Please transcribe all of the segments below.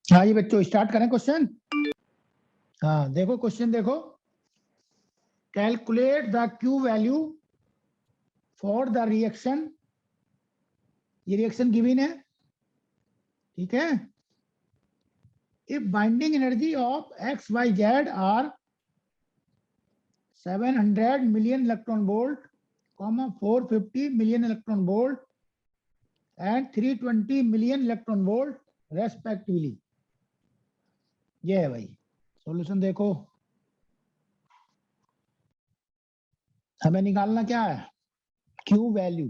हाँ जी बच्चों, स्टार्ट करें क्वेश्चन। हाँ देखो क्वेश्चन देखो, calculate the Q value for the reaction. ये रिएक्शन गिवन है, ठीक है। If binding energy of XYZ are 700 million electron volt, 450 million electron volt and 320 million electron volt respectively. ये है भाई सॉल्यूशन। देखो हमें निकालना क्या है, Q वैल्यू।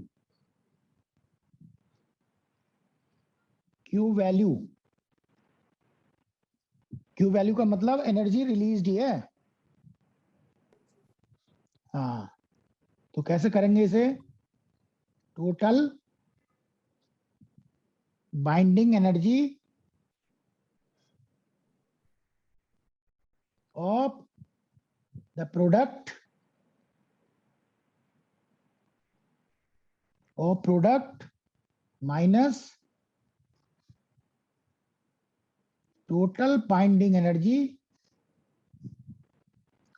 Q वैल्यू का मतलब एनर्जी रिलीज्ड ही है। हाँ तो कैसे करेंगे इसे, total binding energy of the product minus total binding energy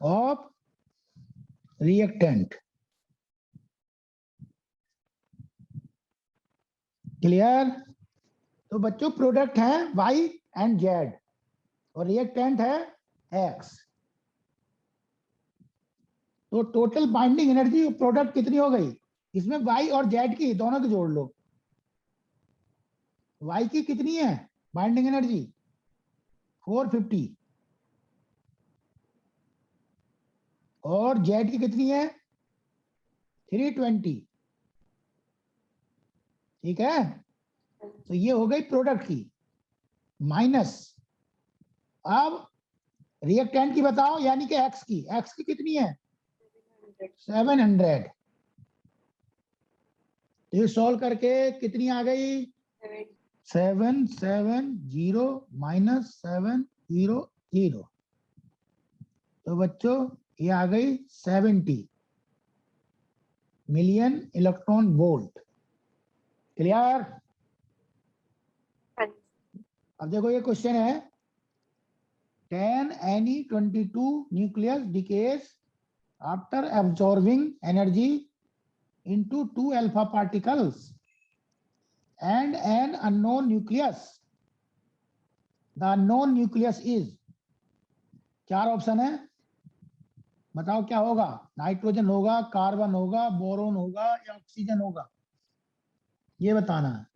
of reactant. Clear. तो बच्चों प्रोडक्ट है Y एंड Z और रिएक्टेंट है X। तो टोटल बाइंडिंग एनर्जी प्रोडक्ट कितनी हो गई, इसमें Y और Z की दोनों की जोड़ लो। Y की कितनी है बाइंडिंग एनर्जी 450 और Z की कितनी है 320, ठीक है। तो ये हो गई प्रोडक्ट की, माइनस अब रिएक्टेंट की बताओ, यानी कि X की कितनी है 700। तो ये सॉल्व करके कितनी आ गई 770 माइनस 700। तो बच्चों ये आ गई 70 मिलियन इलेक्ट्रॉन वोल्ट। क्लियर। अब देखो ये क्वेश्चन है, can any 22 nucleus decays after absorbing energy into 2 alpha particles and an unknown nucleus? The unknown nucleus is, चार ऑप्शन है, बताओ क्या होगा, नाइट्रोजन होगा, कार्बन होगा, बोरोन होगा या ऑक्सीजन होगा, ये बताना है।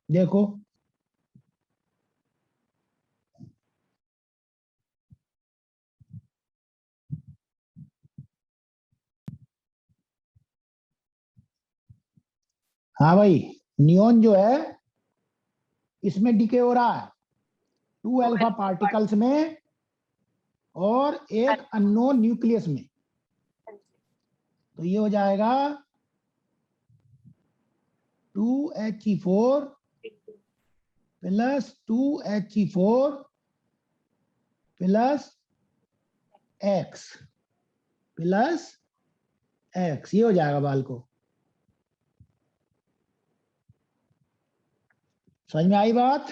देखो हाँ भाई, नियोन जो है इसमें डिके हो रहा है 2 अल्फा पार्टिकल्स में और एक अननोन न्यूक्लियस में। तो ये हो जाएगा 2He4 plus 2He4 plus X plus X, ये हो जाएगा बाल को। समझ में आई बात।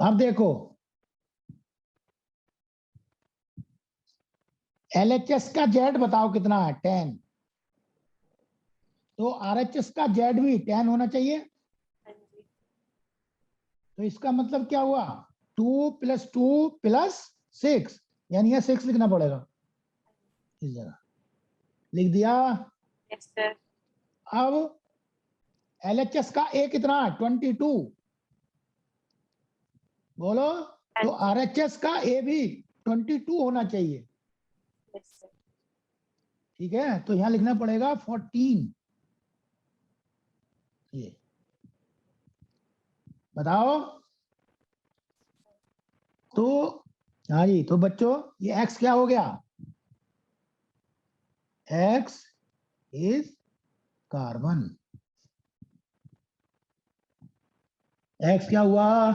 अब देखो LHS का Z बताओ कितना है 10, तो RHS का Z भी 10 होना चाहिए। तो इसका मतलब क्या हुआ 2 + 2 + 6, यानी ये 6 लिखना पड़ेगा, इस जगह लिख दिया। अब LHS का A कितना है 22, बोलो। तो RHS का A भी 22 होना चाहिए, ठीक है। तो यहां लिखना पड़ेगा 14। ये बताओ। तो हाँ जी, तो बच्चों ये X क्या हो गया, X इज कार्बन। X क्या हुआ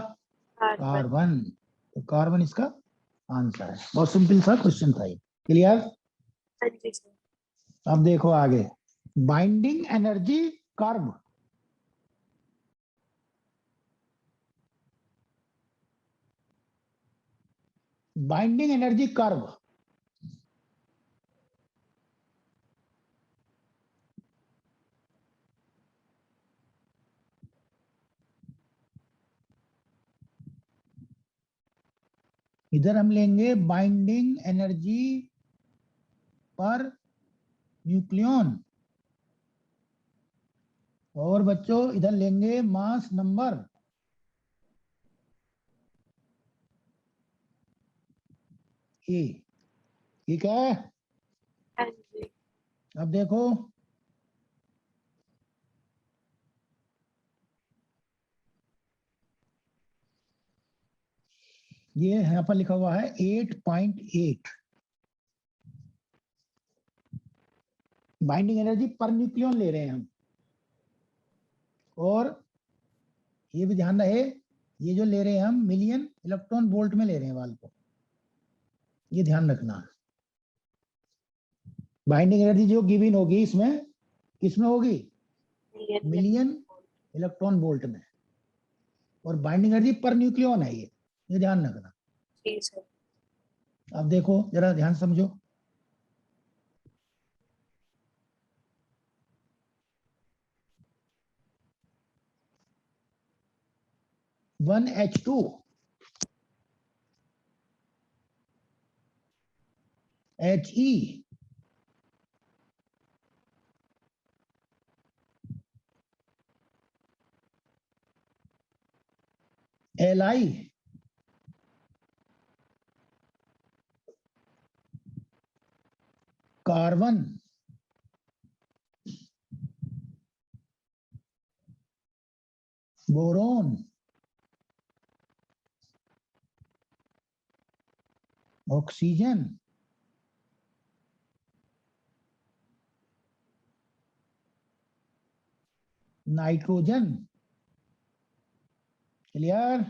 कार्बन, तो कार्बन इसका आंसर है। बहुत सिंपल सा क्वेश्चन था ये। क्लियर। अब देखो आगे, binding energy curve binding energy curve, इधर हम लेंगे बाइंडिंग एनर्जी पर न्यूक्लियन, और बच्चों इधर लेंगे मास नंबर, ए। ठीक है, हाँ जी। अब देखो ये यहाँ पर लिखा हुआ है 8.8 बाइंडिंग एनर्जी पर न्यूक्लियन ले रहे हैं हम। और ये भी ध्यान रहे, ये जो ले रहे हैं हम मिलियन इलेक्ट्रॉन वोल्ट में ले रहे हैं वाल को, ये ध्यान रखना। बाइंडिंग एनर्जी जो गिवन होगी इसमें किसमें होगी, मिलियन इलेक्ट्रॉन वोल्ट में, और बाइंडिंग एनर्जी पर न्यूक्लियन है ये ध्यान रखना। जी सर। अब देखो जरा ध्यान समझो, H2 He Li carbon boron oxygen nitrogen. Clear?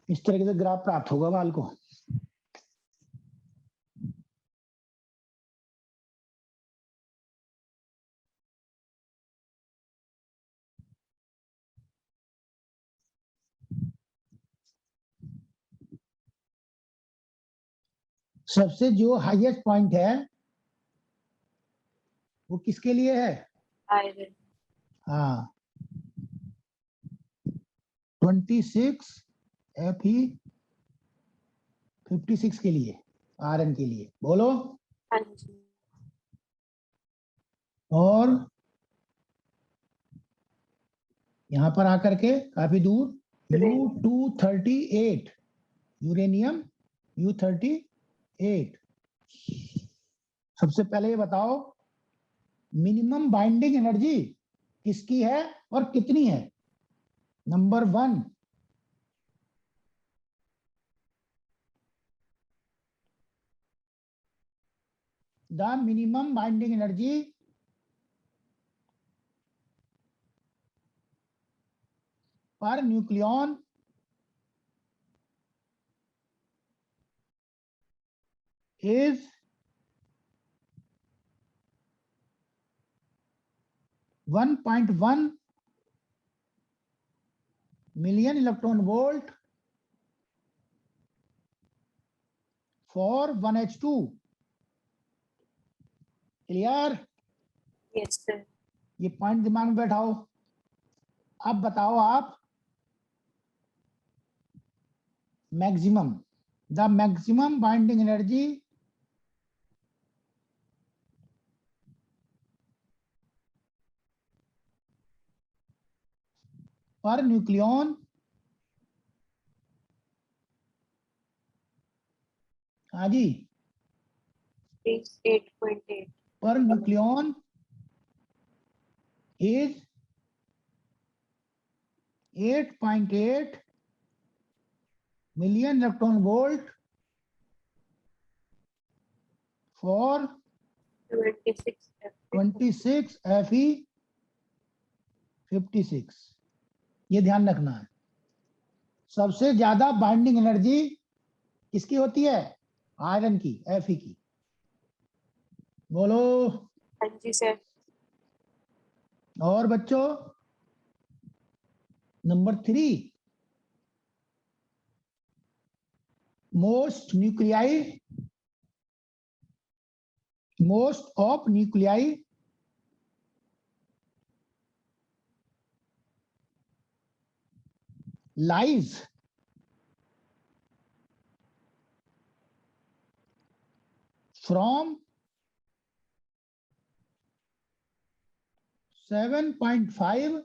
इस तरीके से ग्राफ प्राप्त होगा बाल को। सबसे जो हाईएस्ट पॉइंट है वो किसके लिए है, आयरन। हाँ 26 Fe56 के लिए, आयरन के लिए। बोलो। हाँ जी। और यहां पर आकर के काफी दूर U238 यूरेनियम U38। सबसे पहले ये बताओ मिनिमम बाइंडिंग एनर्जी किसकी है और कितनी है। Number 1, the minimum binding energy per nucleon is 1.1 million electron volt for 1H2। Clear? Yes sir. ये पॉइंट दिमाग में बैठाओ। अब बताओ आप maximum, the maximum binding energy per nucleon, हाँ जी, 8.8 per nucleon is 8.8 million electron volt for 26 Fe56। ये ध्यान रखना है। सबसे ज्यादा बाइंडिंग एनर्जी किसकी होती है, आयरन की, Fe की। बोलो। हाँ जी सर। और बच्चों, number 3, most of nuclei lies from 7.5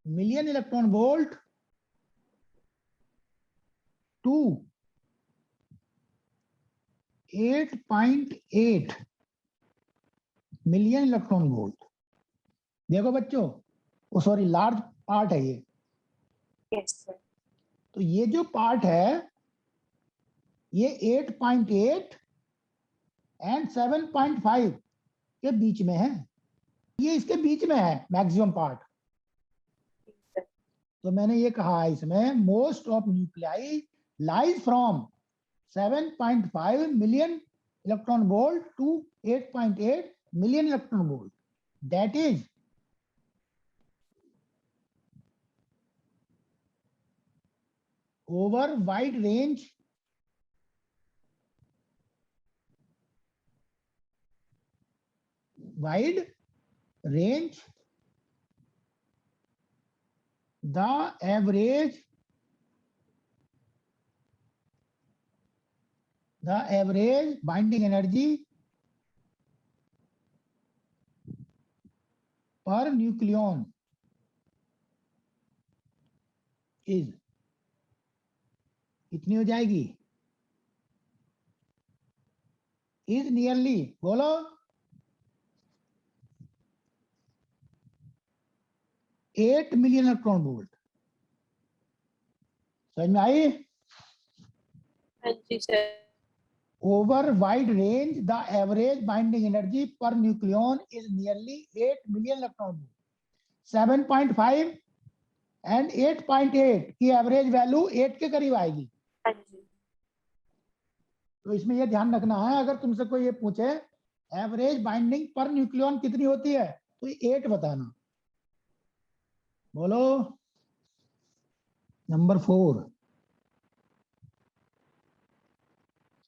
million electron volt to 8.8 million electron volt. देखो बच्चों, वो सॉरी लार्ज पार्ट है ये। Yes sir. तो ये जो पार्ट है ये 8.8 एंड 7.5 के बीच में है, ये इसके बीच में है मैक्सिमम पार्ट। तो मैंने ये कहा है इसमें most of nuclei lies from 7.5 million electron volt to 8.8 million electron volt. That is over wide range the average binding energy per nucleon is कितनी हो जाएगी? is nearly, बोलो, 8 million electron volt। समझ में आई? हाँ जी sir. Over wide range, the average binding energy per nucleon is nearly 8 million electron volt. 7.5 and 8.8 की एवरेज वैल्यू 8 के करीब आएगी। हाँ जी। तो इसमें यह ध्यान रखना है, अगर तुमसे कोई ये पूछे एवरेज बाइंडिंग पर न्यूक्लियॉन कितनी होती है तो ये 8 बताना। बोलो। Number 4,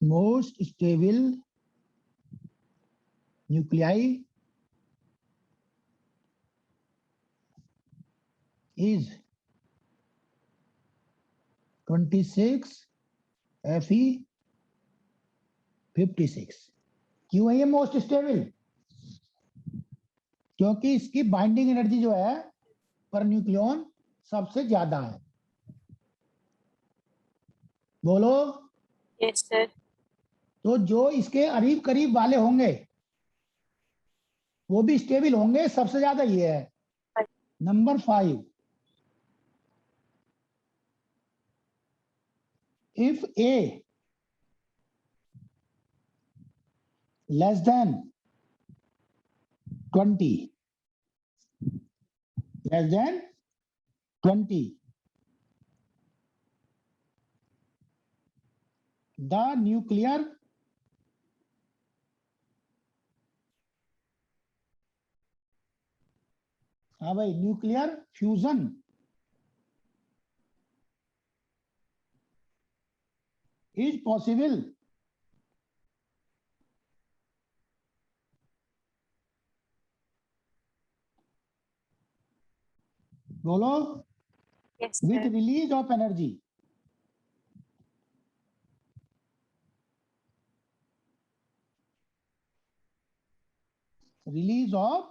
most stable nuclei is 26 Fe56। क्यों है ये मोस्ट स्टेबल? क्योंकि इसकी बाइंडिंग एनर्जी जो है पर न्यूक्लियॉन सबसे ज्यादा है। बोलो। Yes sir. तो जो इसके करीब करीब वाले होंगे वो भी स्टेबल होंगे, सबसे ज्यादा ये है। Number 5, if A less than 20, the nuclear fusion is possible बोलो yes with sir. release of energy। Release of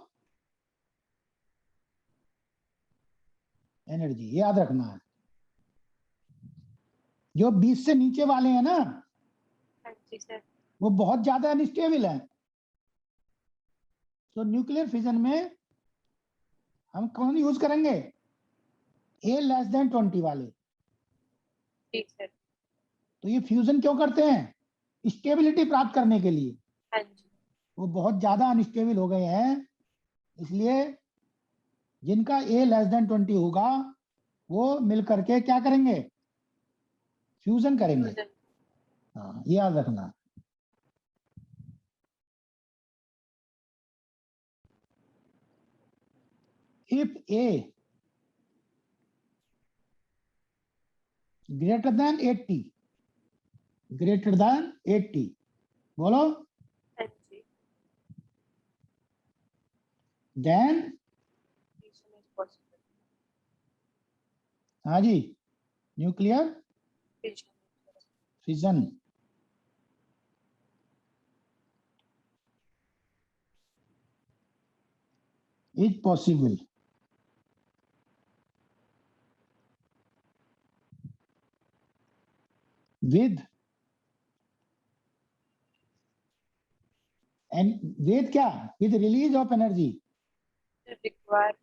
energy, याद रखना है। जो 20 से नीचे वाले हैं ना हाँ जी सर। वो बहुत ज्यादा अनस्टेबल है। तो न्यूक्लियर फिजन में हम कौन यूज करेंगे? A लेस देन 20 वाले। ठीक सर। तो ये फ्यूजन क्यों करते हैं? स्टेबिलिटी प्राप्त करने के लिए। हाँ जी। वो बहुत ज्यादा अनस्टेबल हो गए हैं, इसलिए जिनका A लेस देन 20 होगा वो मिल करके क्या करेंगे? फ्यूजन करेंगे। फ्यूजन। हाँ, ये याद रखना। If A greater than 80, greater than 80, बोलो, हाँ जी, देन, fission is possible. हाँ जी, nuclear Fission is possible. Fission is possible with and with क्या, with release of energy, Require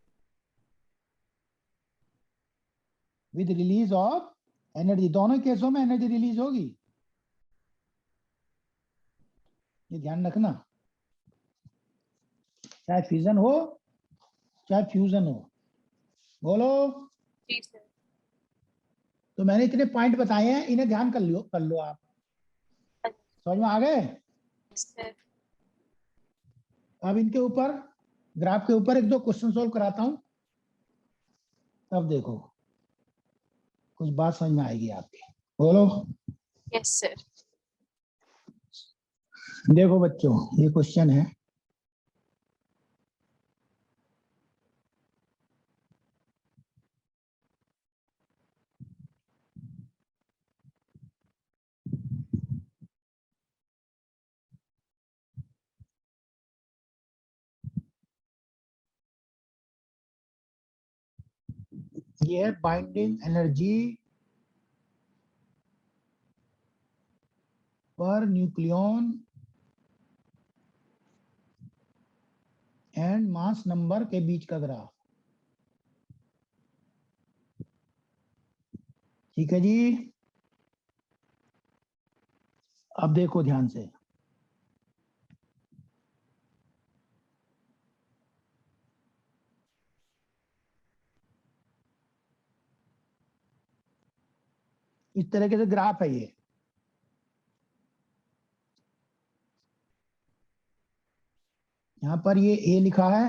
with release of energy, दोनों केसों में एनर्जी रिलीज होगी, ये ध्यान रखना, चाहे फिजन हो चाहे फ्यूजन हो, बोलो। जी सर। तो मैंने इतने पॉइंट बताए हैं, इन्हें ध्यान कर लो आप, हाँ समझ में आ गए। जी सर। अब इनके ऊपर, ग्राफ के ऊपर एक दो क्वेश्चन सोल्व कराता हूं, तब देखो कुछ बात समझ में आएगी आपके, बोलो। Yes sir. देखो बच्चों, ये क्वेश्चन है, ये है binding energy per nucleon and mass number के बीच का ग्राफ, ठीक है जी। अब देखो ध्यान से, इस तरीके से ग्राफ है ये, यहां पर ये ए लिखा है,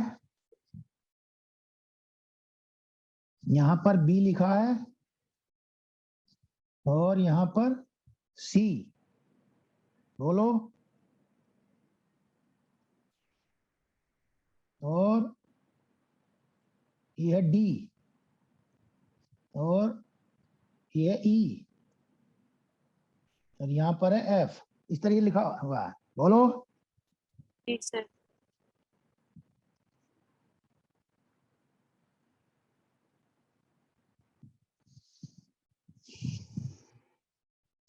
यहां पर बी लिखा है, और यहां पर सी, बोलो, और ये है डी, और ये है ई, और यहां पर है एफ, इस तरीके लिखा हुआ है, बोलो। जी सर।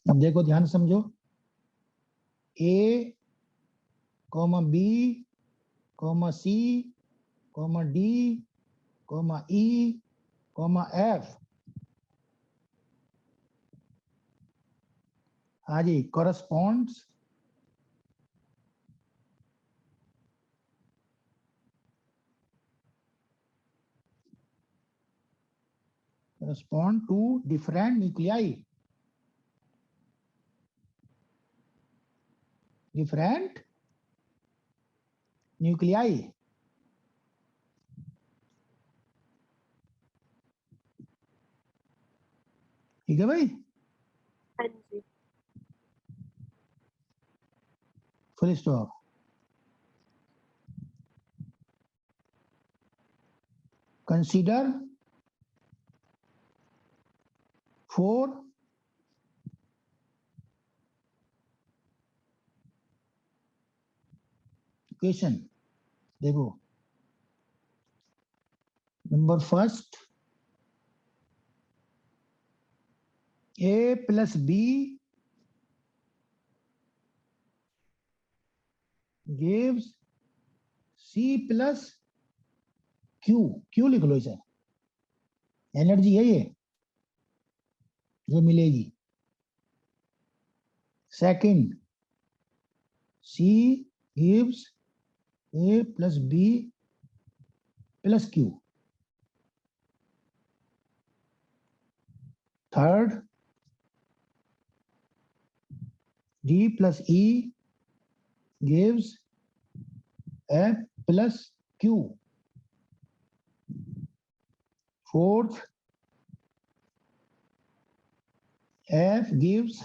अब देखो ध्यान से समझो, A comma B comma C comma D comma E comma F, हाँ जी, corresponds to different nuclei, different nuclei, ठीक है भाई, हाँ जी। Full stop. कंसीडर 4 इक्वेशन, देखो, number first, A plus B gives C plus Q, Q लिख लो इसे, एनर्जी है ये जो मिलेगी। Second, C gives A plus B plus Q. Third, D plus E gives F plus Q. Fourth, F gives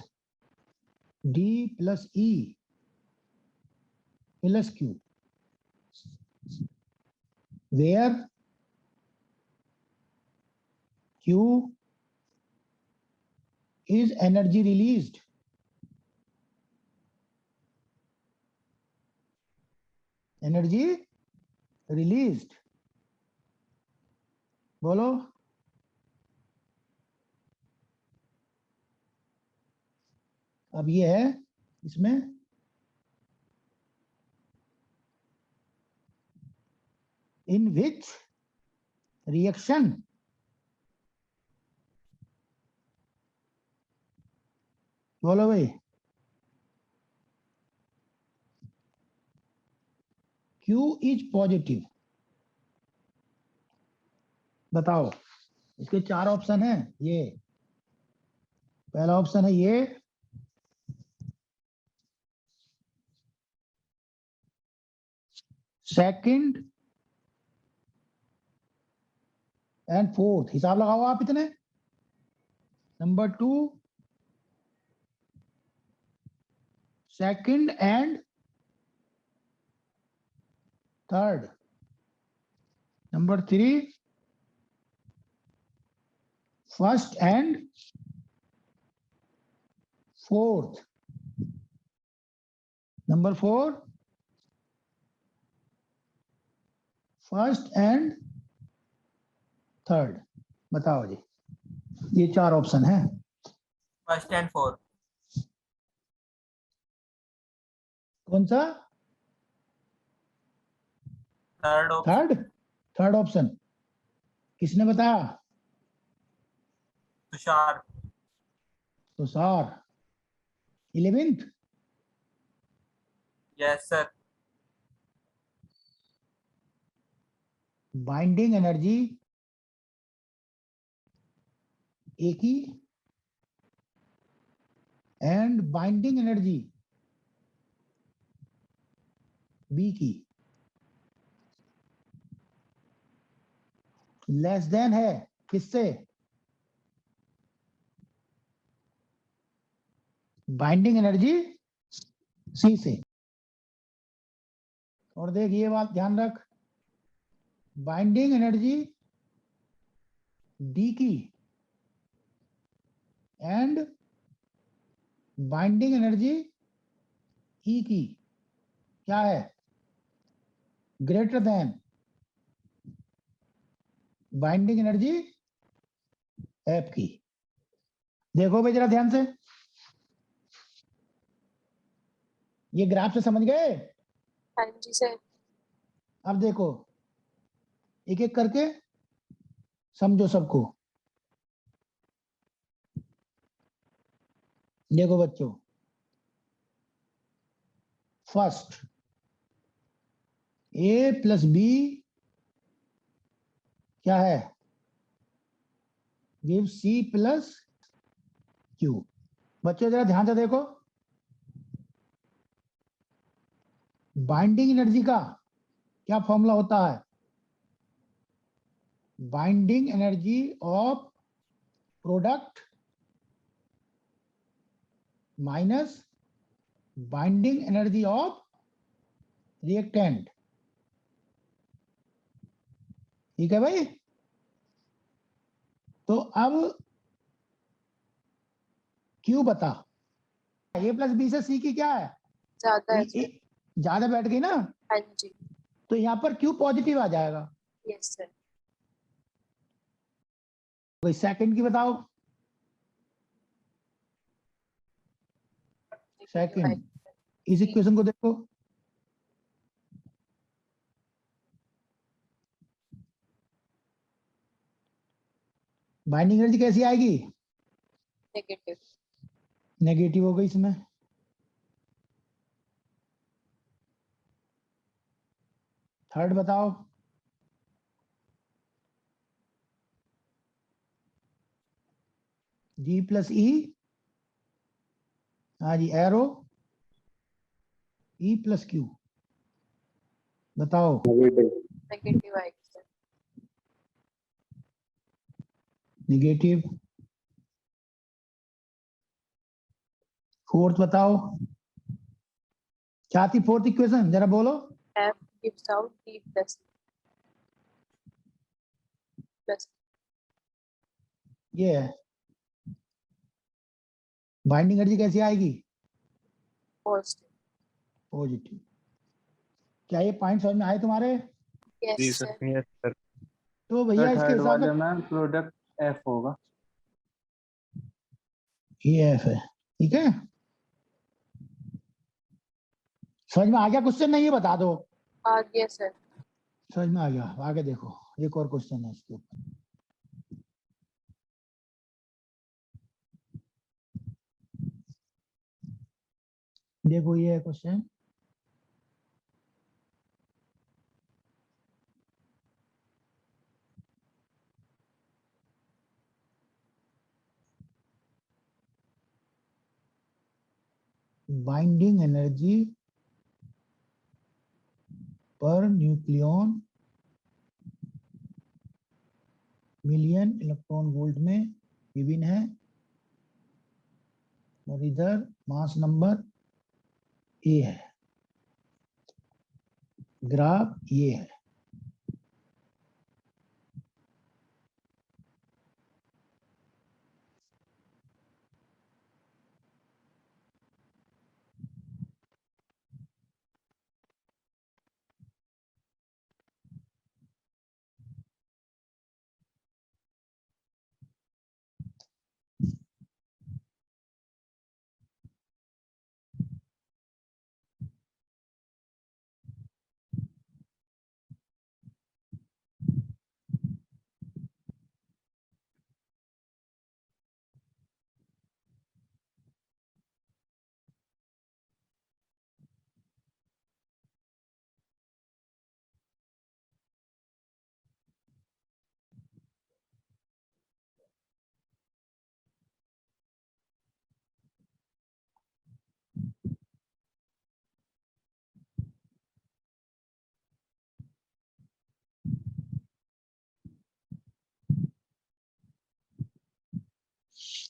D plus E plus Q, where Q is energy released. Energy released. बोलो. अब ये है इसमें in which reaction बोलो भाई. Q is positive. बताओ. इसके 4 option है. ये पहला ऑप्शन है ये. सेकंड एंड फोर्थ हिसाब लगाओ आप इतने. Number 2 second and third. Number 3 first and fourth. Number 4 first and third. बताओ जी. ये 4 ऑप्शन है. First and fourth. कौन सा? Third option. Third option. किसने बताया? Tushar. Tushar. 11th. Yes sir. Binding energy A की एंड बाइंडिंग एनर्जी बी की लेस देन है. किससे? बाइंडिंग एनर्जी सी से. और देख ये बात ध्यान रख. बाइंडिंग एनर्जी डी की एंड बाइंडिंग एनर्जी ई की क्या है? Greater than binding energy F की. देखो भाई जरा ध्यान से. ये ग्राफ से समझ गए? हाँ जी सर. अब देखो एक एक करके समझो सबको. देखो बच्चों. फर्स्ट ए प्लस बी क्या है? Give C plus Q. बच्चों जरा ध्यान से देखो. बाइंडिंग एनर्जी का क्या फॉर्मूला होता है? Binding energy of product minus binding energy of reactant. ठीक है भाई. तो अब क्यू बता. ए प्लस बी से सी की क्या है? ज्यादा है सर. ज्यादा बैठ गई ना. हाँ जी. तो यहाँ पर क्यू पॉजिटिव आ जाएगा. Yes sir. कोई सेकंड की बताओ. सेकंड. इस इक्वेशन को देखो. बाइंडिंग एनर्जी कैसी आएगी? नेगेटिव. नेगेटिव हो गई इसमें. थर्ड बताओ. जी प्लस ई. हाँ जी एरो E प्लस क्यू, बताओ। नेगेटिव आएगी सर। निगेटिव। फोर्थ बताओ, क्या थी फोर्थ इक्वेशन, जरा बोलो। F gives out D plus plus ये है बाइंडिंग एनर्जी कैसी आएगी, positive. पॉजिटिव। क्या ये पॉइंट समझ में आए तुम्हारे? Yes sir. Yes sir. तो भैया इसके थर्ड हिसाब वाले से में प्रोडक्ट एफ होगा। ये एफ है, ठीक है। समझ में आ गया क्वेश्चन, नहीं है बता दो। आ गया सर। समझ में आ गया, आगे देखो एक और क्वेश्चन है इसके ऊपर। देखो ये है question, binding energy per nucleon million electron volt में विभिन्न है, और इधर मास नंबर ए है, ग्राफ ये है।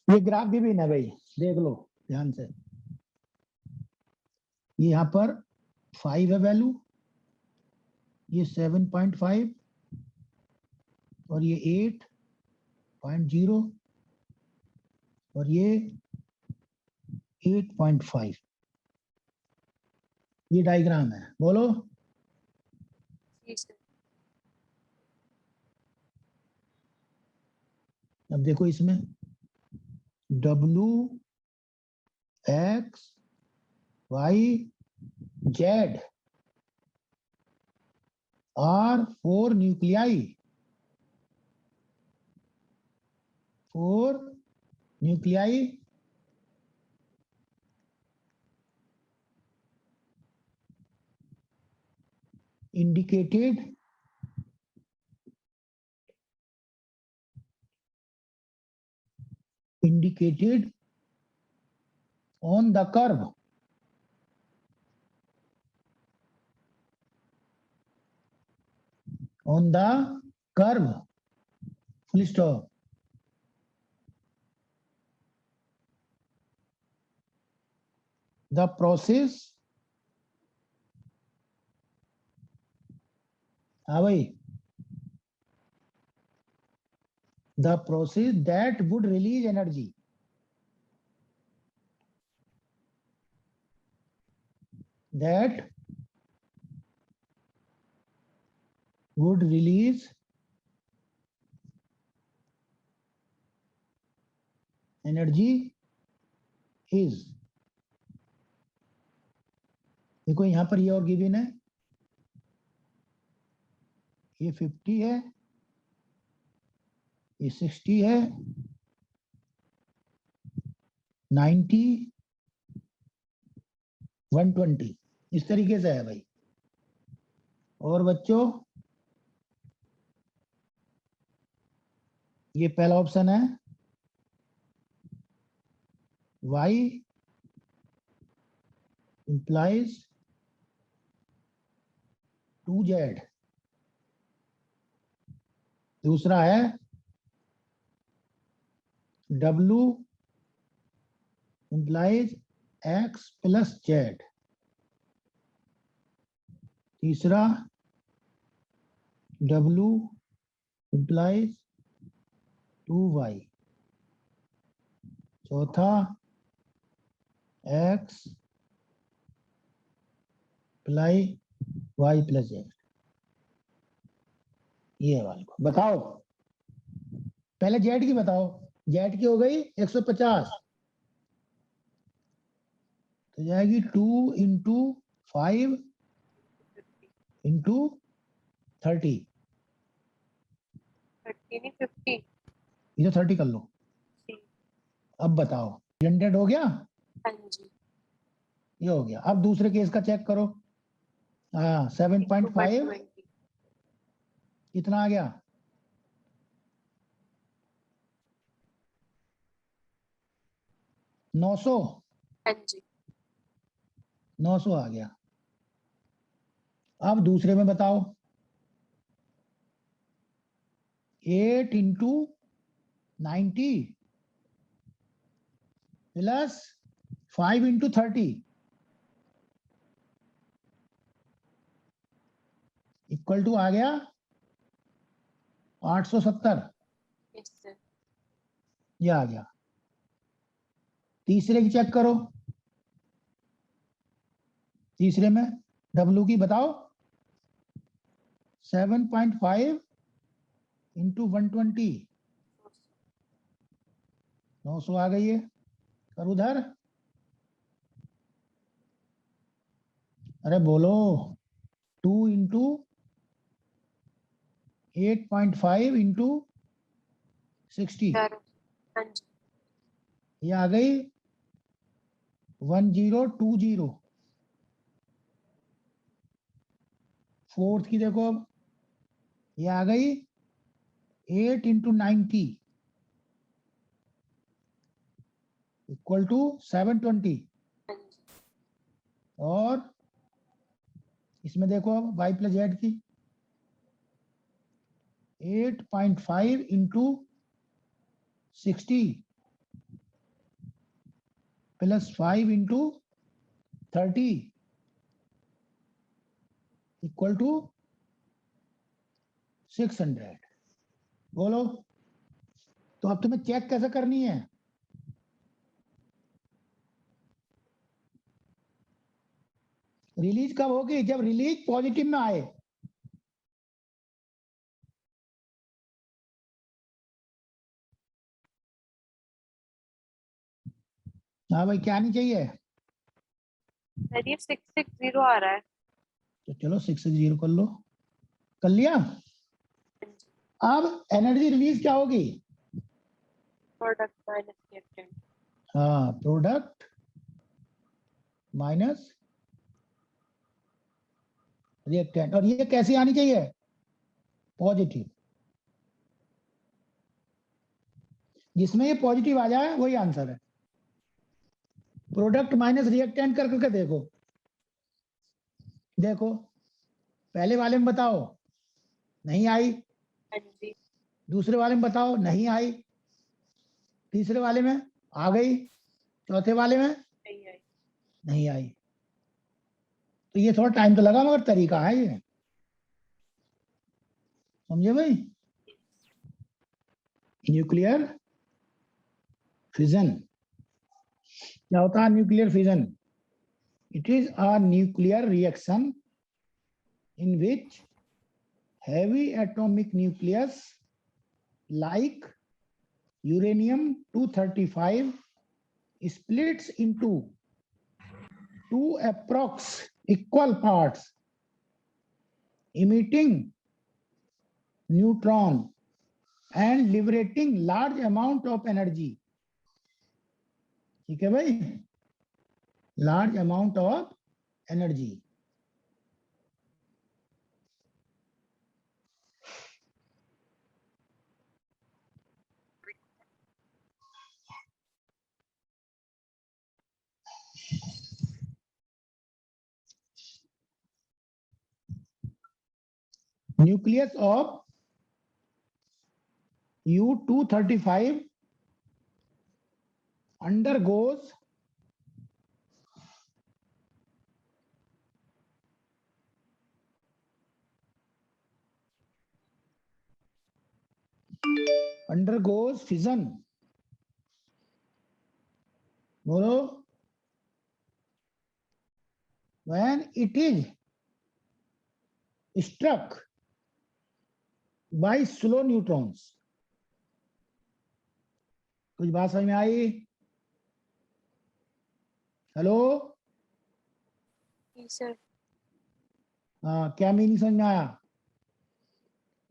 ये ग्राफ भी है भाई, देख लो ध्यान से। ये यहाँ पर 5 है वैल्यू, ये 7.5 और ये 8.0 और ये 8.5। ये डायग्राम है, बोलो। जी सर। अब देखो इसमें W X Y Z are 4 nuclei, 4 nuclei indicated on the curve, on the curve, full stop. The process, हाँ भाई, the process that would release energy, that would release energy is, देखो यहाँ पर ये और गिवन है, ये 50 है, ये 60 है, 90, 120, इस तरीके से है भाई। और बच्चों ये पहला ऑप्शन है, Y implies 2z। दूसरा है w implies x plus z। तीसरा w implies 2y। चौथा x ply y plus z। ये वाले को बताओ, पहले z की बताओ। z की हो गई 150, तो जाएगी 2 इंटू 5 इंटू 30। 30 नहीं 50। ये 30 कर लो। जी। अब बताओ 100 हो गया, हाँ जी। ये हो गया। अब दूसरे केस का चेक करो। हाँ 7.5 120। कितना आ गया? 900। हाँ जी। 900 आ गया। अब दूसरे में बताओ, 8 into 90 plus 5 into 30 equal to आ गया 870। Yes sir. ये आ गया। तीसरे की चेक करो। तीसरे में W की बताओ, 7.5 इंटू 120। 900 आ गई है। और उधर अरे बोलो, 2 इंटू 8.5 इंटू 60। हाँ जी। ये आ गई 1020। फोर्थ की देखो, अब ये आ गई 8 इंटू 90 इक्वल टू 720। हाँ जी। और इसमें देखो अब y प्लस जेड की 8.5 into 60 plus 5 into 30 equal to 600। बोलो, तो अब तुम्हें चेक कैसे करनी है? रिलीज कब होगी? जब रिलीज पॉजिटिव में आए। हाँ भाई, क्या नहीं चाहिए? सर ये 660 आ रहा है। तो चलो 660 कर लो। कर लिया। हाँ जी। अब एनर्जी रिलीज क्या होगी? Product minus reactant. हाँ, प्रोडक्ट माइनस रिएक्टेंट। और ये कैसी आनी चाहिए? पॉजिटिव। जिसमें ये पॉजिटिव आ जाए वही आंसर है। प्रोडक्ट माइनस रिएक्टेंट कर करके देखो। देखो पहले वाले में बताओ, नहीं आई। हाँ जी। दूसरे वाले में बताओ, नहीं आई। तीसरे वाले में आ गई। चौथे वाले में नहीं आई। नहीं आई। तो ये थोड़ा टाइम तो लगा, मगर तरीका है ये। समझे भाई? न्यूक्लियर फिजन क्या होता है? Nuclear fission, it is a nuclear reaction in which heavy atomic nucleus like uranium-235 splits into two approx equal parts, emitting neutron and liberating large amount of energy. ठीक है भाई? Large amount of energy. nucleus of U-235 undergoes fission. बोलो. When it is struck by slow neutrons. कुछ बात समझ में आई? Hello. Yes, sir. हाँ, क्या मीनिंग समझ में आया?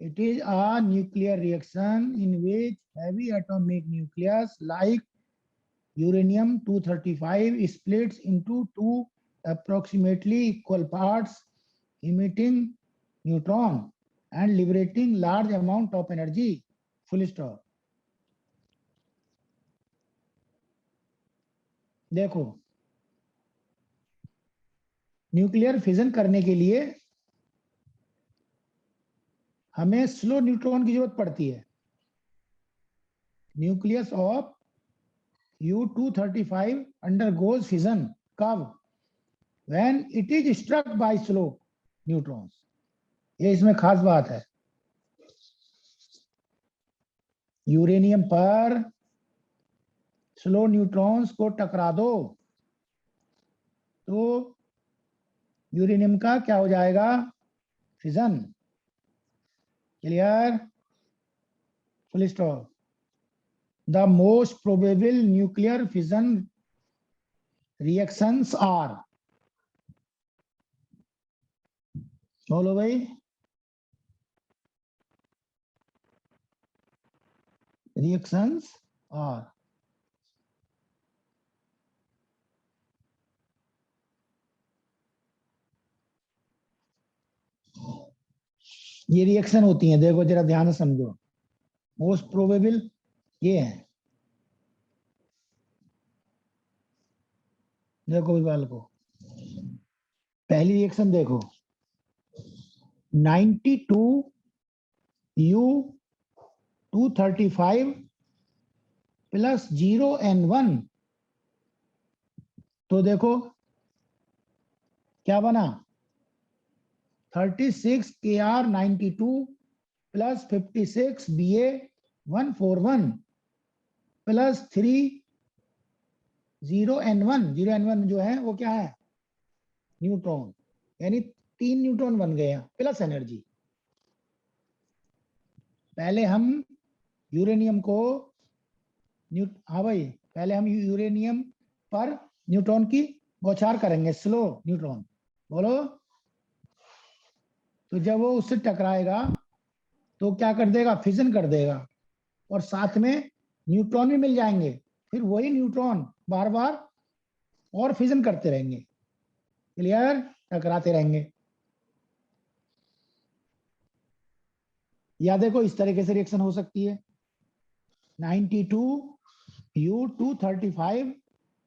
It is a nuclear reaction in which heavy atomic nucleus like uranium-235 splits into two approximately equal parts, emitting neutron and liberating large amount of energy. Full stop. देखो, nuclear fission करने के लिए हमें slow neutron की जरूरत पड़ती है. Nucleus of U-235 undergoes fission. कब? When it is struck by slow neutrons. ये इसमें खास बात है. यूरेनियम पर स्लो न्यूट्रॉन्स को टकरा दो तो यूरेनियम का क्या हो जाएगा? Fission. Clear? Full stop. The most probable nuclear fission reactions are. बोलो भाई. Reactions are. ये रिएक्शन होती हैं, देखो जरा ध्यान से समझो. मोस्ट प्रोबेबल ये है. देखो इस वाल को. पहली रिएक्शन देखो. 92 U-235 प्लस 0 N1. तो देखो क्या बना? 36 Kr92 plus 56 Ba141 plus 3 0 N1. 0 N1 जो है वो क्या है? न्यूट्रॉन. यानी 3 न्यूट्रॉन बन गए प्लस एनर्जी. पहले हम यूरेनियम को हाँ भाई, पहले हम यूरेनियम पर न्यूट्रॉन की बौछार करेंगे, स्लो न्यूट्रॉन. बोलो. तो जब वो उससे टकराएगा तो क्या कर देगा? फिजन कर देगा और साथ में न्यूट्रॉन भी मिल जाएंगे. फिर वही न्यूट्रॉन बार बार और फिजन करते रहेंगे. क्लियर? टकराते रहेंगे. या देखो इस तरीके से रिएक्शन हो सकती है. 92 U-235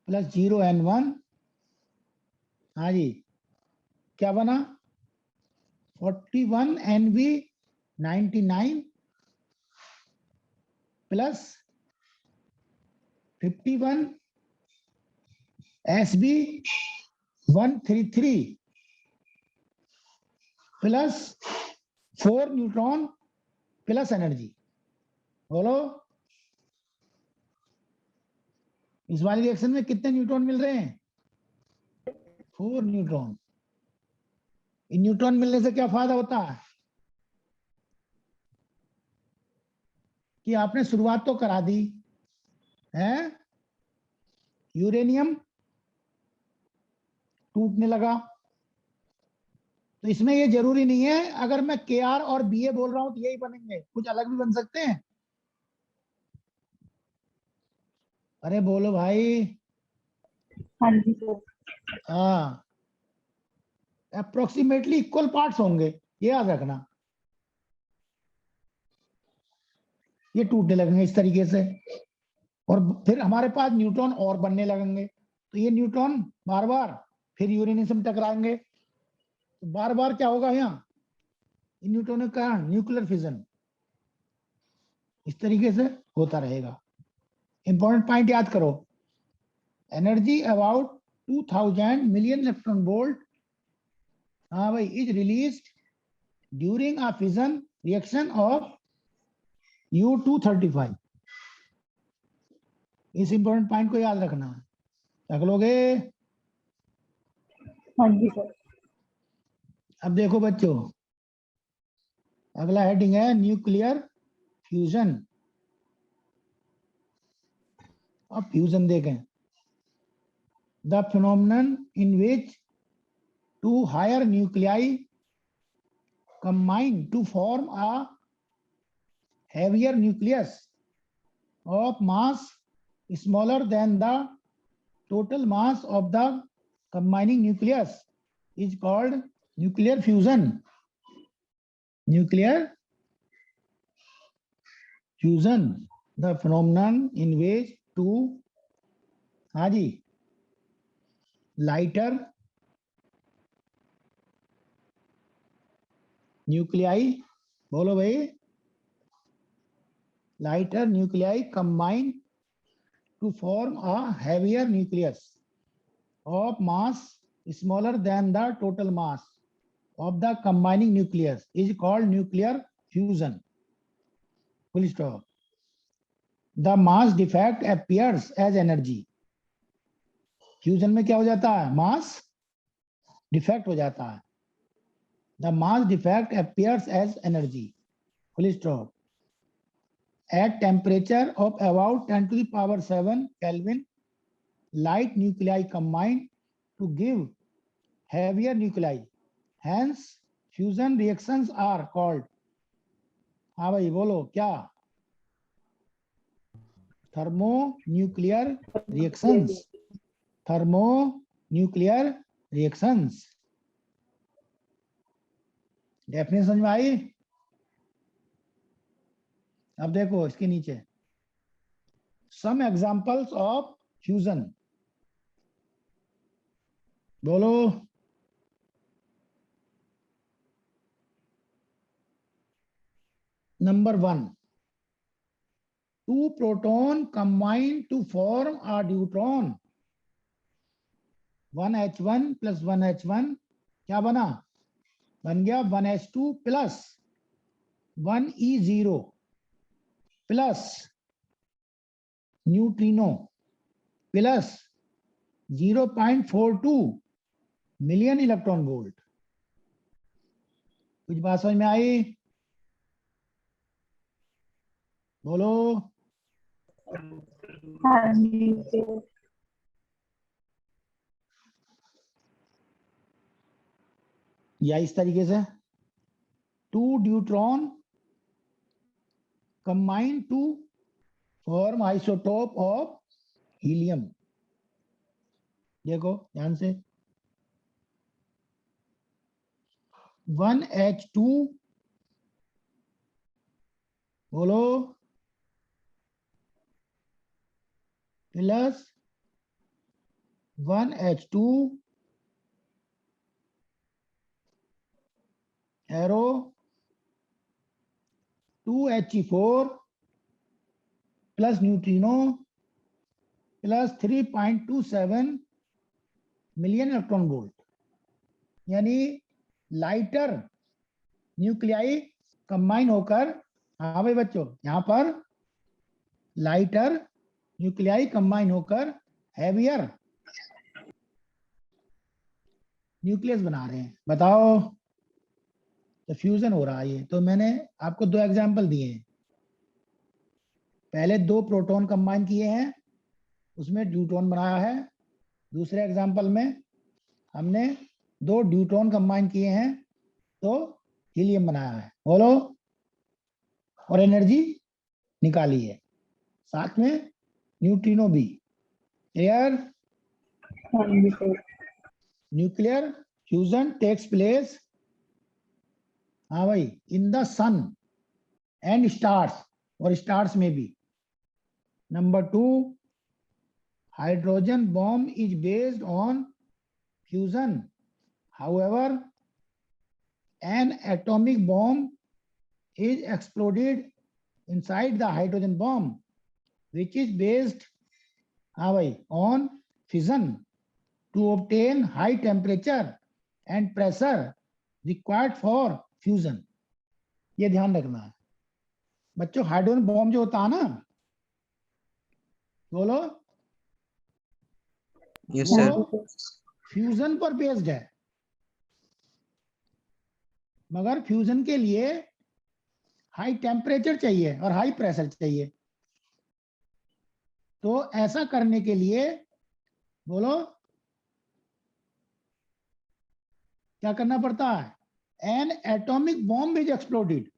प्लस 0 N1. हाँ जी, क्या बना? 41 NV99 plus 51 SB133 plus 4 neutron plus energy. बोलो. इस वाली रिएक्शन में कितने न्यूट्रॉन मिल रहे हैं? 4 न्यूट्रॉन. इन न्यूट्रॉन मिलने से क्या फायदा होता है कि आपने शुरुआत तो करा दी है. यूरेनियम टूटने लगा. तो इसमें ये जरूरी नहीं है अगर मैं Kr और Ba बोल रहा हूं तो यही बनेंगे, कुछ अलग भी बन सकते हैं. अरे बोलो भाई. हाँ जी सर. हाँ, अप्रोक्सीमेटली इक्वल पार्ट्स होंगे, ये याद रखना. ये टूटने लगेंगे इस तरीके से और फिर हमारे पास न्यूट्रॉन और बनने लगेंगे. तो ये न्यूट्रॉन बार बार फिर यूरेनियम से टकराएंगे. तो बार बार क्या होगा? यहाँ इन न्यूट्रॉनों का न्यूक्लियर फिजन इस तरीके से होता रहेगा। इंपॉर्टेंट पॉइंट याद करो, energy about 2000 million electron volt, हाँ भाई, is released during a fission reaction of U-235। इस इंपॉर्टेंट पॉइंट को याद रखना है, रख लोगे? हाँ जी सर। अब देखो बच्चों, अगला हेडिंग है न्यूक्लियर फ्यूजन। अब फ्यूजन देखें, the phenomenon in which two higher nuclei combine to form a heavier nucleus of mass smaller than the total mass of the combining nucleus is called nuclear fusion. Nuclear fusion, the phenomenon in which two, हाँ जी, lighter nuclei, बोलो भाई, lighter nuclei combine to form a heavier nucleus of mass smaller than the total mass of the combining nucleus is called nuclear fusion. Full stop. The mass defect appears as energy. Fusion में क्या हो जाता है? Mass defect हो जाता है। The mass defect appears as energy. Full stop. At temperature of about 10 to the power 7 Kelvin, light nuclei combine to give heavier nuclei. Hence, fusion reactions are called, हाँ भाई बोलो क्या? Thermonuclear reactions. Thermonuclear reactions. Definition समझ में आई? अब देखो इसके नीचे, some examples of fusion. बोलो। Number 1, two proton combine to form a deuteron. 1H1 plus 1H1 क्या बना? बन गया 1H2 plus 1E0 plus neutrino plus 0.42 million electron volt. कुछ बात समझ में आई? बोलो। हाँ जी सर। या इस तरीके से, two deuteron combine to form isotope of helium. देखो ध्यान से, 1H2 बोलो plus 1H2 arrow 2He4 plus neutrino plus 3.27 million electron volt. यानी लाइटर न्यूक्लियाई कंबाइन होकर, हाँ भाई बच्चों, यहां पर लाइटर न्यूक्लियाई कंबाइन होकर हैवियर न्यूक्लियस बना रहे हैं। बताओ, तो फ्यूजन हो रहा है ये। तो मैंने आपको दो एग्जांपल दिए हैं, पहले दो प्रोटॉन कंबाइन किए हैं, उसमें ड्यूट्रॉन बनाया है। दूसरे एग्जांपल में हमने दो ड्यूट्रॉन कंबाइन किए हैं तो हीलियम बनाया है। बोलो, और एनर्जी निकाली है, साथ में न्यूट्रिनो भी। क्लियर? हाँ जी sir. Nuclear fusion takes place, हाँ भाई, in the sun and stars, और स्टार्स में भी। Number 2, hydrogen bomb is based on fusion, however an atomic bomb is exploded inside the hydrogen bomb, which is based on fission to obtain high temperature and pressure required for fusion. ये ध्यान रखना है बच्चों. Hydrogen bomb जो होता है ना, बोलो, Yes, वो sir. फ्यूजन पर बेस्ड है, मगर फ्यूजन के लिए हाई टेम्परेचर चाहिए और हाई प्रेशर चाहिए. तो ऐसा करने के लिए बोलो क्या करना पड़ता है? N atomic bomb is exploded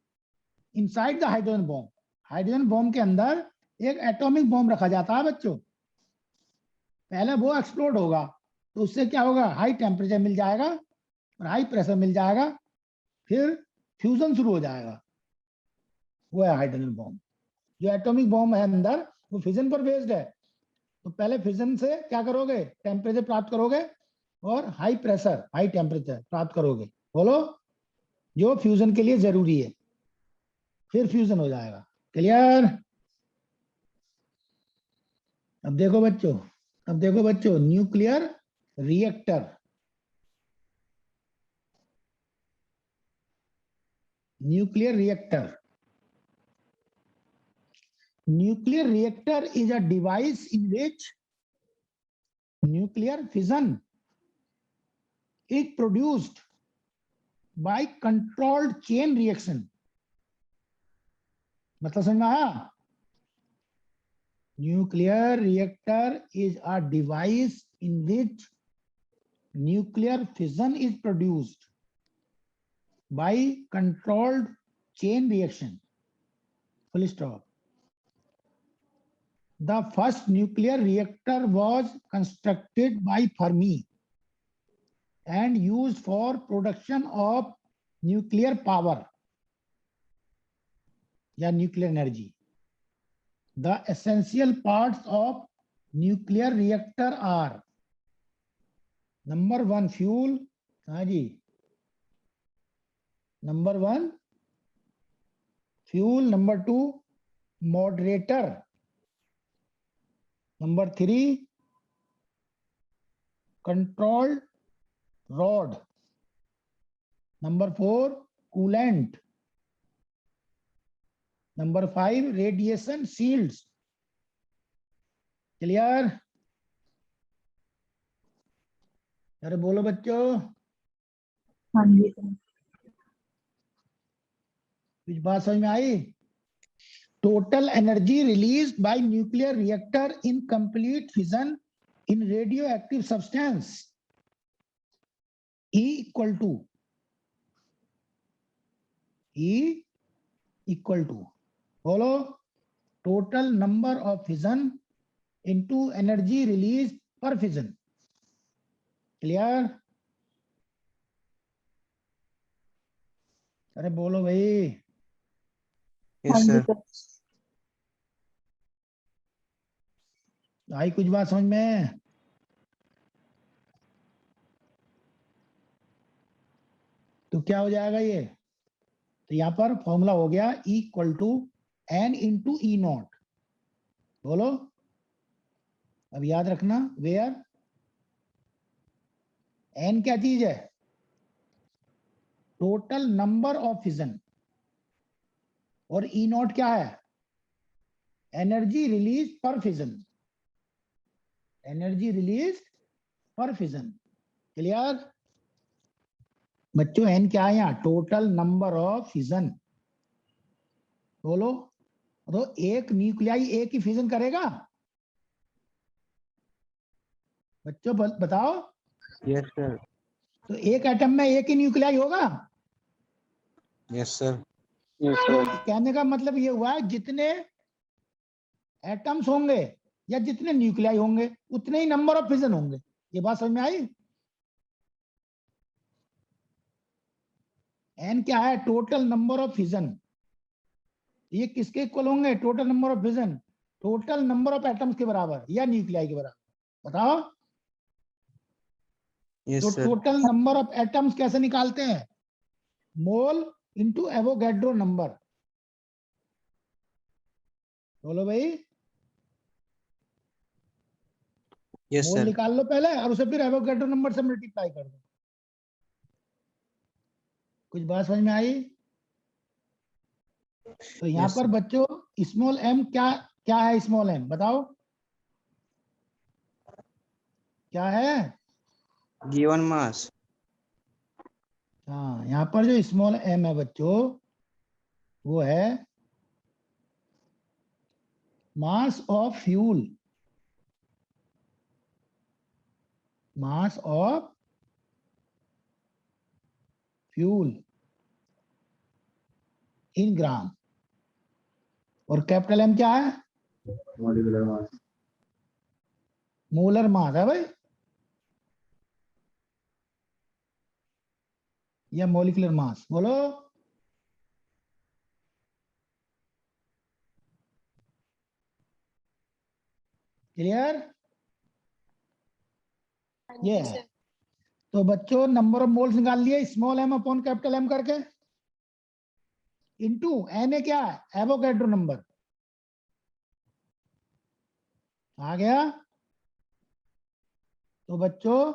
inside the hydrogen bomb. Hydrogen bomb के अंदर एक एटॉमिक बॉम्ब रखा जाता है बच्चों. पहले वो एक्सप्लोड होगा तो उससे क्या होगा? हाई टेम्परेचर मिल जाएगा और हाई प्रेशर मिल जाएगा, फिर फ्यूजन शुरू हो जाएगा. वो है हाइड्रोजन बॉम्ब. जो एटॉमिक बॉम्ब है अंदर वो फिजन पर बेस्ड है. तो पहले फिजन से क्या करोगे? टेम्परेचर प्राप्त करोगे और हाई प्रेशर हाई टेम्परेचर प्राप्त करोगे. बोलो, जो फ्यूजन के लिए जरूरी है, फिर फ्यूजन हो जाएगा. क्लियर? अब देखो बच्चों, nuclear reactor. Nuclear reactor is a device in which nuclear fission is produced by controlled chain reaction. मतलब समझ में आया? Nuclear reactor is a device in which nuclear fission is produced by controlled chain reaction. Full stop. The first nuclear reactor was constructed by Fermi and used for production of nuclear power या nuclear energy. The essential parts of nuclear reactor are number 1 fuel. हाँ जी, number 1 fuel, number 2 moderator, number 3 control rod, number 4 coolant, number 5 radiation shields. Clear? अरे बोलो बच्चों, हाँ जी sir. कुछ बात समझ में आई? Total energy released by nuclear reactor in complete fission in radioactive substance E equal to बोलो, total number of fission into energy released per fission. Clear? अरे बोलो भाई. Yes, हाँ जी sir. सर. आई कुछ बात समझ में? तो क्या हो जाएगा ये? तो यहां पर फॉर्मूला हो गया E equal to N into E naught. बोलो, अब याद रखना, वेयर N क्या चीज है? टोटल नंबर ऑफ फिजन, और ई नॉट क्या है? एनर्जी रिलीज पर फिजन. एनर्जी रिलीज पर फिजन. क्लियर बच्चों? एन क्या है यहाँ? Total number of fission. बोलो, तो एक न्यूक्लियाई एक ही फिजन करेगा बच्चों? बताओ. Yes, sir. तो एक एटम में एक ही न्यूक्लियाई होगा. Yes, sir. कहने का मतलब ये हुआ है, जितने एटम्स होंगे या जितने न्यूक्लियाई होंगे उतने ही नंबर ऑफ फिजन होंगे. ये बात समझ में आई? एन क्या है? Total number of fission. ये किसके इक्वल होंगे? Total number of fission total number of atoms के बराबर या न्यूक्लियाई के बराबर. बताओ. Yes, तो sir. Total number of atoms कैसे निकालते हैं? Mole into Avogadro number. बोलो भाई, Yes, मोल sir. निकाल लो पहले और उसे फिर एवोगैड्रो नंबर से मल्टीप्लाई कर दो। कुछ बात समझ में आई? तो यहाँ Yes, पर sir. बच्चों स्मॉल एम क्या क्या है? स्मॉल एम बताओ क्या है? Given mass. हाँ, यहाँ पर जो स्मॉल एम है बच्चों वो है mass of fuel. Mass of fuel in gram. और कैपिटल एम क्या है? मोलर मास है भाई, या मोलिकुलर मास। बोलो क्लियर? हाँ ये जी है। सर। तो बच्चों नंबर ऑफ मोल्स निकाल लिए small M upon capital M करके, इनटू एन ए क्या है? Avogadro number. आ गया? तो बच्चों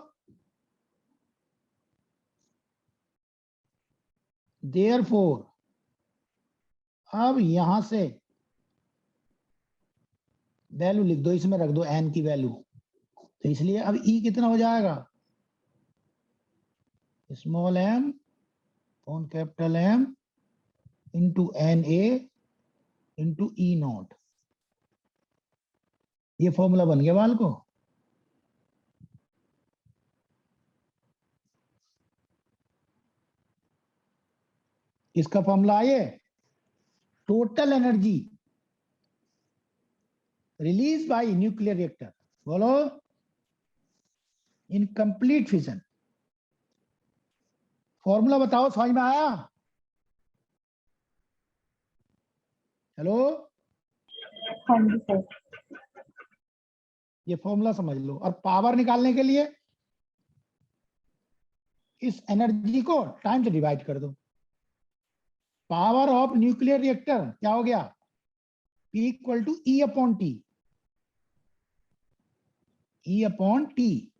देयरफॉर अब यहां से वैल्यू लिख दो, इसमें रख दो एन की वैल्यू। तो इसलिए अब ई कितना हो जाएगा? Small M on capital M into N A into E naught. ये फॉर्मूला बन गया बाल को। इसका फॉर्मूला आइए, total energy release by nuclear reactor. बोलो इन कंप्लीट फिशन। फॉर्मूला बताओ, समझ में आया? हेलो, हाँ जी सर। ये फॉर्मूला समझ लो। और पावर निकालने के लिए इस एनर्जी को टाइम से डिवाइड कर दो। पावर ऑफ न्यूक्लियर रिएक्टर क्या हो गया? P equal to E upon T. E upon T.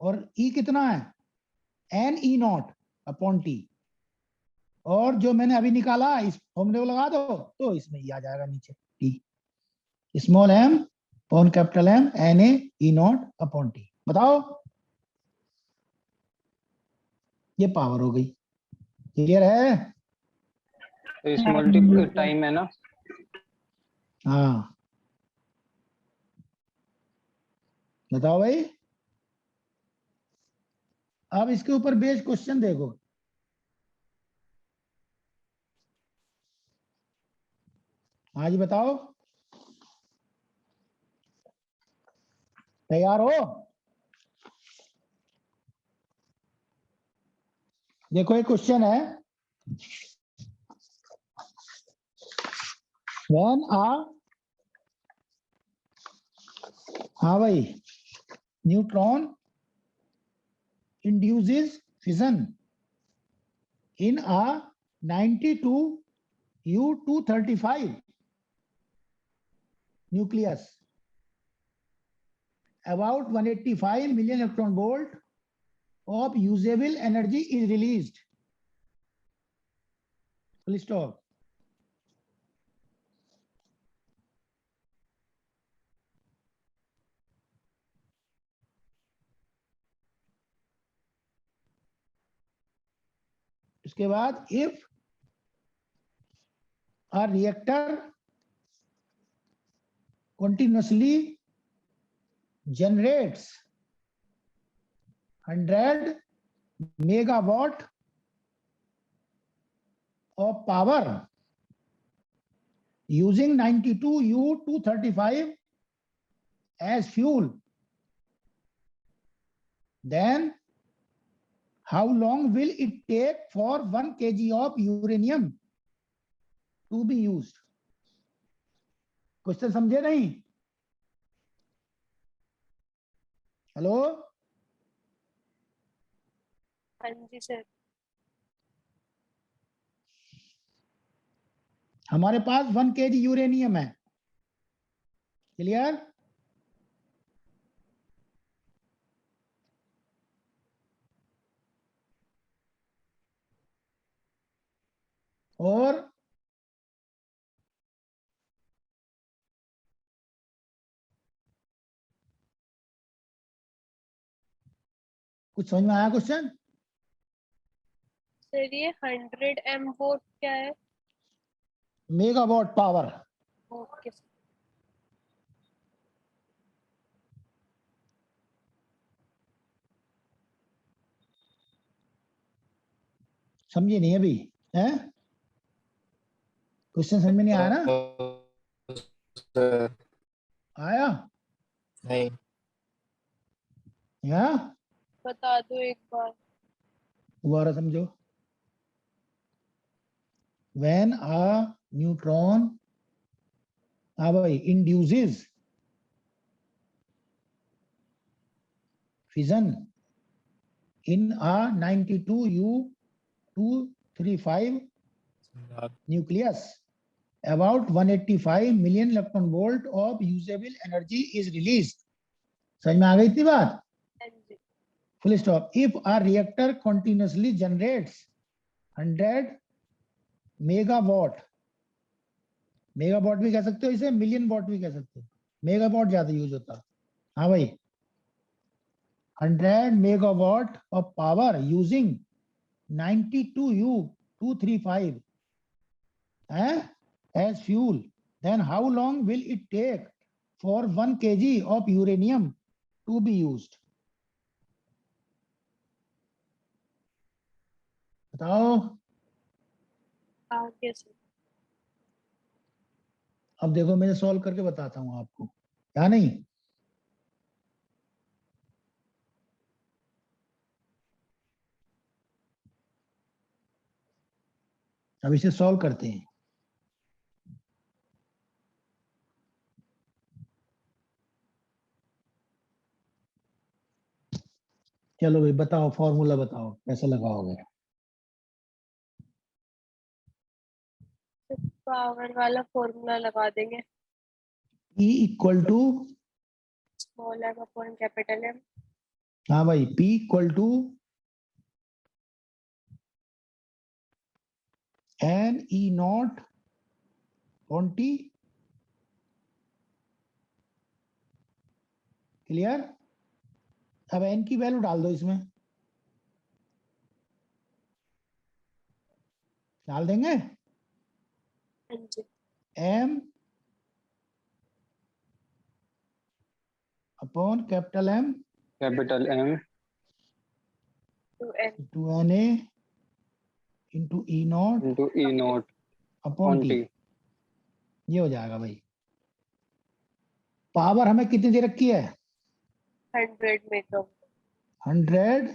और ई कितना है? N E not upon T. और जो मैंने अभी निकाला इस फॉर्मूले को लगा दो तो इसमें ई आ जाएगा नीचे, T. Small M upon capital M N A E not upon T. बताओ, ये पावर हो गई। क्लियर है? तो इस मल्टी टाइम है ना? हाँ, बताओ भाई। अब इसके ऊपर बेस्ड क्वेश्चन देखो। हाँ जी बताओ, तैयार हो? देखो एक क्वेश्चन है, व्हेन हाँ भाई, neutron induces fission in a 92U235 nucleus. About 185 million electron volt of usable energy is released. Full stop. इसके बाद if a reactor continuously generates 100 megawatt of power using 92U235 as fuel, then how long will it take for 1 kg of uranium to be used? Question समझे नहीं? Hello, हाँ जी sir. हमारे पास 1 kg uranium है, clear? और कुछ समझ में आया क्वेश्चन? सर ये 100 एम वोट क्या है? Megawatt power. Okay sir. समझे नहीं अभी? है क्वेश्चन समझ में नहीं आया ना? आया? नहीं। या बता दो एक बार। दोबारा समझो। When a neutron induces fission in a 92U235 nucleus, about 185 million electron volt of usable energy is released. समझ में आ गई इतनी बात? हाँ जी। Full stop. If a reactor continuously generates 100 megawatt, megawatt भी कह सकते हो इसे, मिलियन वॉट भी कह सकते हो, मेगावाट ज्यादा यूज होता है। हाँ भाई, 100 megawatt of power using 92U235 as fuel, then how long will it take for 1 kg of uranium to be used? बताओ। आगे सर। अब देखो मैं सॉल्व करके बताता हूं आपको, क्या नहीं? अब इसे सॉल्व करते हैं। चलो भाई बताओ, फॉर्मूला बताओ कैसे लगाओगे? पावर वाला फॉर्मूला लगा देंगे। E equal to, small M upon capital M. हाँ भाई, P equal to N E not on T. Clear? अब एन की वैल्यू डाल दो इसमें, डाल देंगे। हाँ जी। M upon capital M capital M to N. To N A into E not into E not upon on T. T. ये हो जाएगा भाई। पावर हमें कितनी दे रखी है? 100 megawatt. 100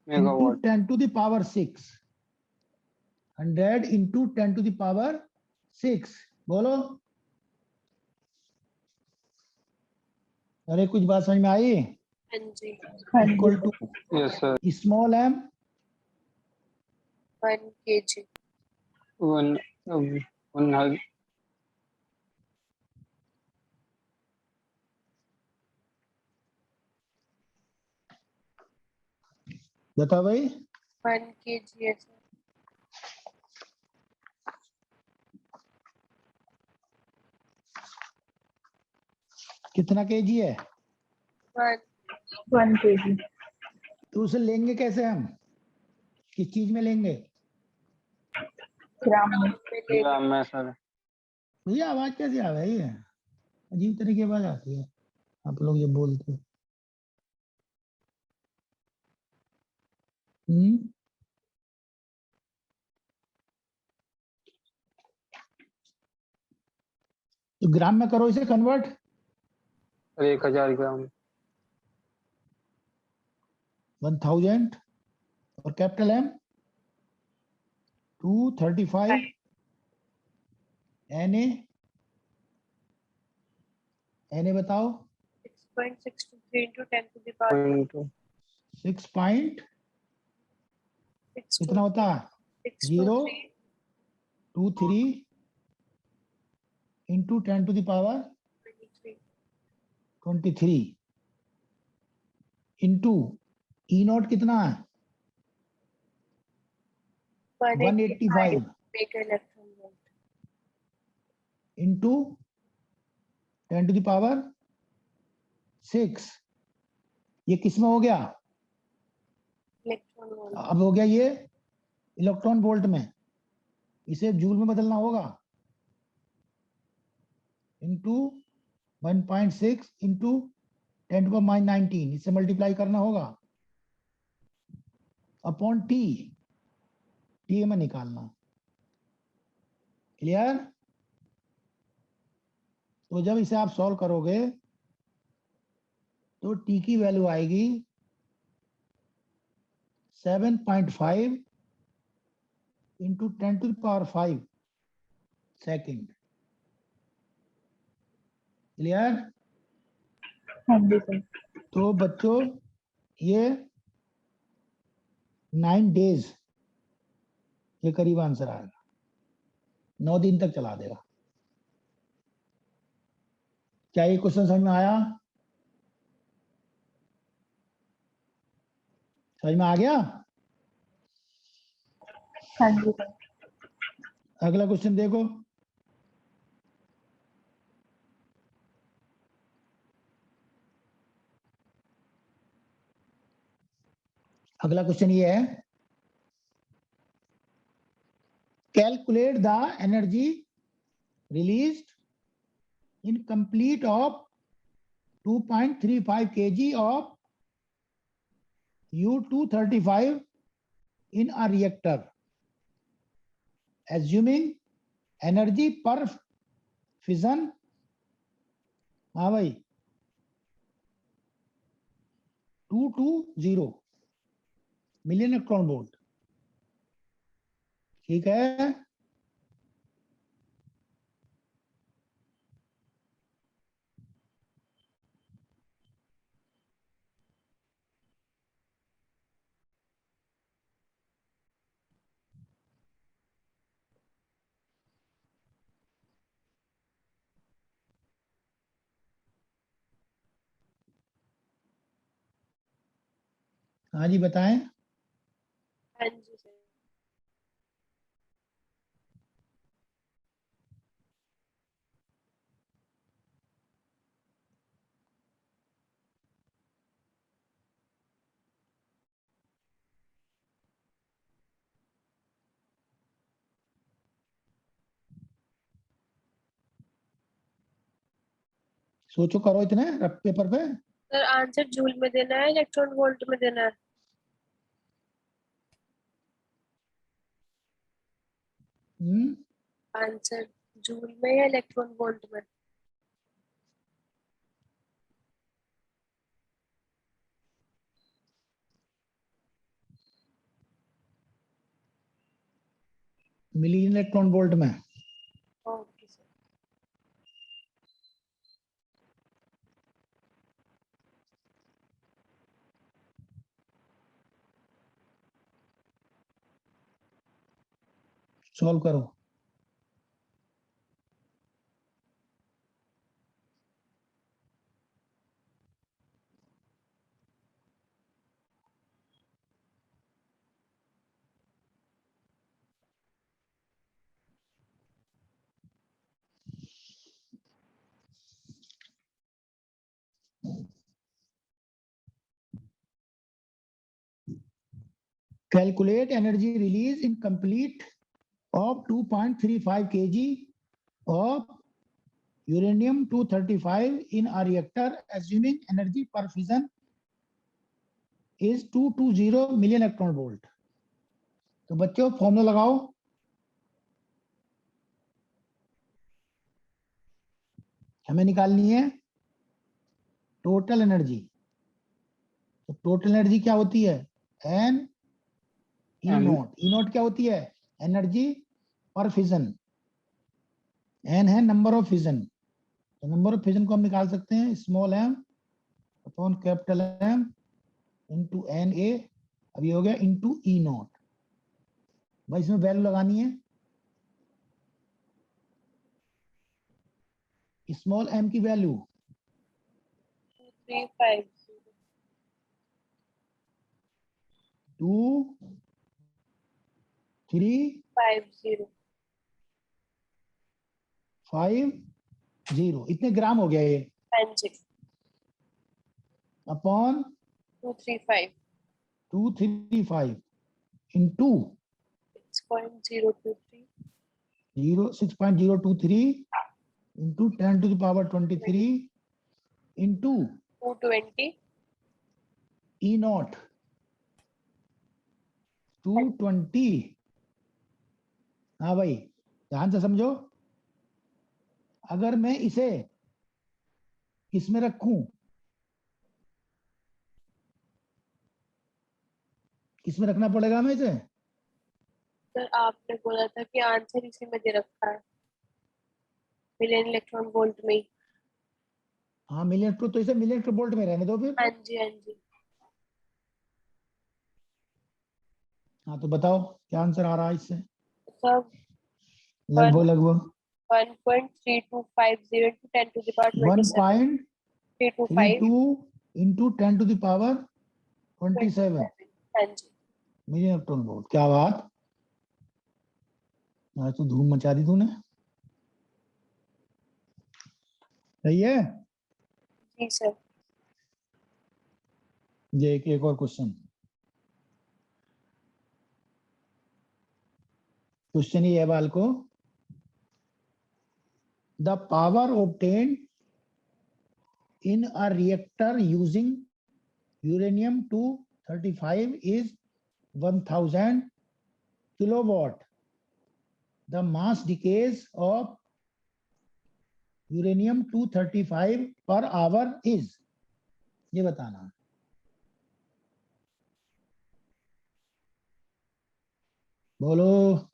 into megawatt 10 to the power 6। 100 into 10 to the power 6। बोलो, अरे कुछ बात समझ में आई? हाँ जी। Equal to yes sir. Small M 1 kg। One one बता भाई। 1 kg है सर। कितना केजी है? 1 kg। तो उसे लेंगे कैसे हम? किस चीज में लेंगे? ग्राम में ग्राम में सर। भैया आवाज कैसे आ रही है? अजीब तरह की आवाज आती है, आप लोग ये बोलते हो। तो ग्राम में करो इसे कन्वर्ट। 1000 ग्राम। 1000 और कैपिटल एम 235 एन ए बताओ। 6.623 into 10 to the power into 6 point 6 कितना होता है? 0 23 into 10 to the power 23 into E not कितना है 185 mega electron volt into 10 to the power 6 ये किस में हो गया इलेक्ट्रॉन वोल्ट अब हो गया ये इलेक्ट्रॉन वोल्ट में इसे जूल में बदलना होगा into 1.6 into 10 to the minus 19 इससे मल्टीप्लाई करना होगा अपॉन टी में निकालना क्लियर तो जब इसे आप सॉल्व करोगे तो टी की वैल्यू आएगी 7.5 into 10 to the power 5 second clear हाँ जी सर तो बच्चों ये 9 डेज के करीब आंसर आएगा 9 दिन तक चला देगा क्या ये क्वेश्चन समझ में आया समझ में आ गया हाँ जी सर अगला क्वेश्चन देखो अगला क्वेश्चन ये है calculate the energy released in complete of 2.35 kg of U-235 in a reactor, assuming energy per fission, हाँ भाई 220 मिलियन इलेक्ट्रॉन वोल्ट ठीक है हाँ जी बताएं हाँ जी सर सोचो करो इतने रफ पेपर पे सर आंसर जूल में देना है इलेक्ट्रॉन वोल्ट में देना है आंसर जूल में या इलेक्ट्रॉन वोल्ट में मिलियन इलेक्ट्रॉन वोल्ट में ओके सर सॉल्व करो calculate energy release in complete of 2.35 kg of uranium 235 in a reactor assuming energy per fission is 220 million electron volt तो बच्चों फॉर्मूला लगाओ हमें निकालनी है टोटल एनर्जी तो टोटल एनर्जी क्या होती है एन ई नॉट क्या होती है एनर्जी पर फिजन एन है नंबर ऑफ फिजन तो नंबर ऑफ फिजन को हम निकाल सकते हैं small M upon capital M into N A अब ये हो गया इंटू ई नॉट भाई इसमें वैल्यू लगानी है स्मॉल m की वैल्यू 2350 2 3 50 5 0 इतने ग्राम हो गया ये हाँ जी upon 235 235 into 6.023 6.023 into 10 to the power 23 into 220 E naught 220। हाँ भाई ध्यान से समझो, अगर मैं इसे इसमें रखूं, किसमें रखना पड़ेगा हमें इसे? सर आपने बोला था कि आंसर इसी में दे रखा है मिलियन इलेक्ट्रॉन वोल्ट में ही। हाँ मिलियन, तो इसे मिलियन वोल्ट में रहने दो फिर। हाँ जी हाँ जी हाँ तो बताओ क्या आंसर आ रहा है इससे? सर लगभग लगभग 1.3250 into 10 to the power 27 325 1.32 into 10 to the power 27 हाँ जी मिलियन इलेक्ट्रॉन वोल्ट। क्या बात, आज तो धूम मचा दी तूने। सही है। जी सर ये एक और क्वेश्चन, क्वेश्चन ये है बालको, the power obtained in a reactor using uranium 235 is 1000 kilowatt. The mass decays of uranium 235 per hour is, ये बताना। बोलो।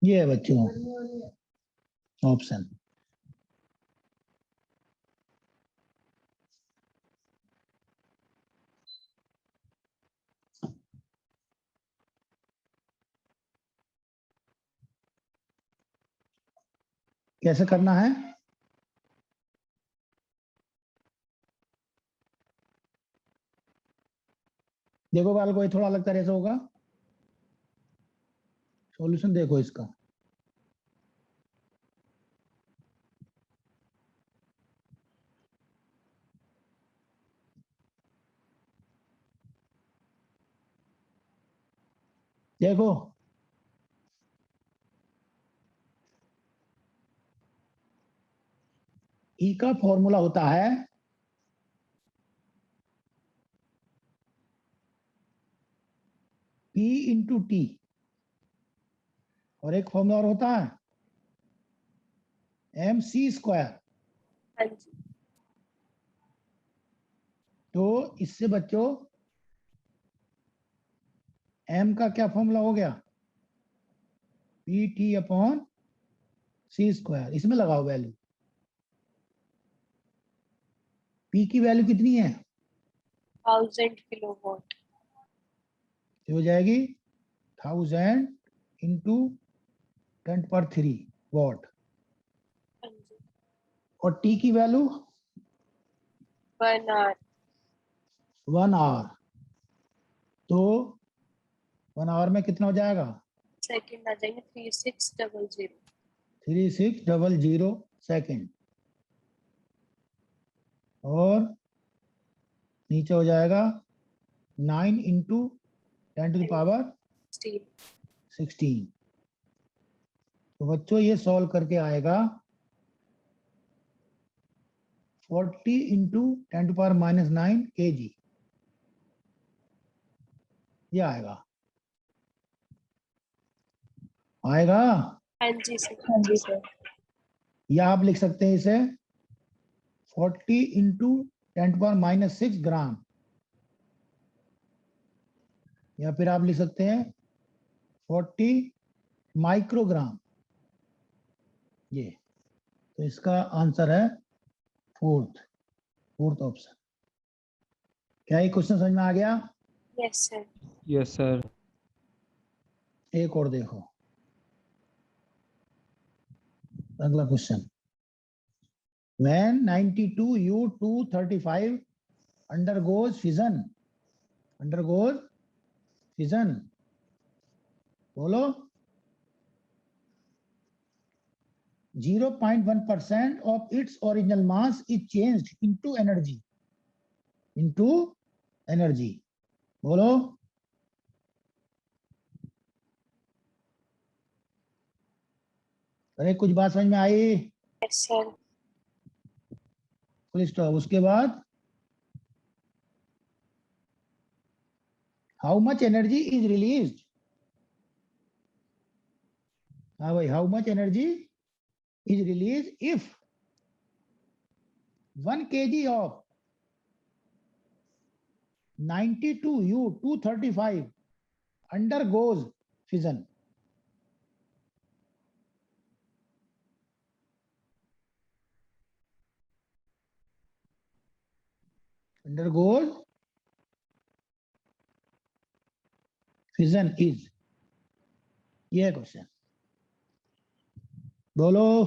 ये है बच्चों ऑप्शन। कैसे करना है? देखो बालको, ये थोड़ा अलग तरह से होगा, सॉल्यूशन देखो इसका। देखो ई का फॉर्मूला होता है P इंटू टी, और एक फॉर्मूला और होता है mc²। हाँ जी तो इससे बच्चों m का क्या फॉर्मूला हो गया? pt upon c²। इसमें लगाओ वैल्यू, p की वैल्यू कितनी है? 1000 किलोवाट ये हो जाएगी 1000 इंटू 10⁻³ वॉट, हाँ जी और t की वैल्यू 1 आवर 1 आवर। तो 1 आवर में कितना हो जाएगा? सेकंड आ जाएंगे 3600 3600 सेकेंड, और नीचे हो जाएगा 9 इंटू 10 टू द पावर स्टील 16। तो बच्चों ये सॉल्व करके आएगा 40 इंटू 10 टू पावर -9 kg, ये आएगा। आएगा। हाँ जी सर या आप लिख सकते हैं इसे 40 इंटू 10⁻⁻6 ग्राम, या फिर आप लिख सकते हैं 40 माइक्रोग्राम। ये तो इसका आंसर है फोर्थ ऑप्शन। क्या ये क्वेश्चन समझ में आ गया? Yes sir. Yes sir. एक और देखो, अगला question. When 92U235 undergoes fission, बोलो, 0.1% of its original mass is changed into energy, बोलो। अरे कुछ बात समझ में आई? Yes sir. Full stop. उसके बाद how much energy is released? हाँ भाई, how much energy is release if 1 kg of 92U235 undergoes fission? Undergoes fission is, ये है क्वेश्चन। बोलो,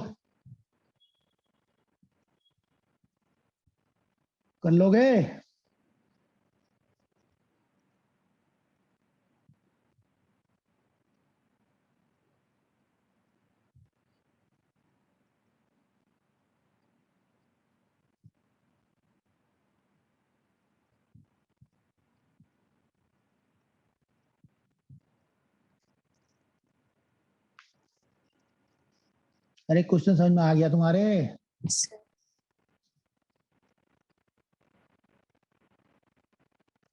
कर लोगे? अरे क्वेश्चन समझ में आ गया तुम्हारे? Yes sir.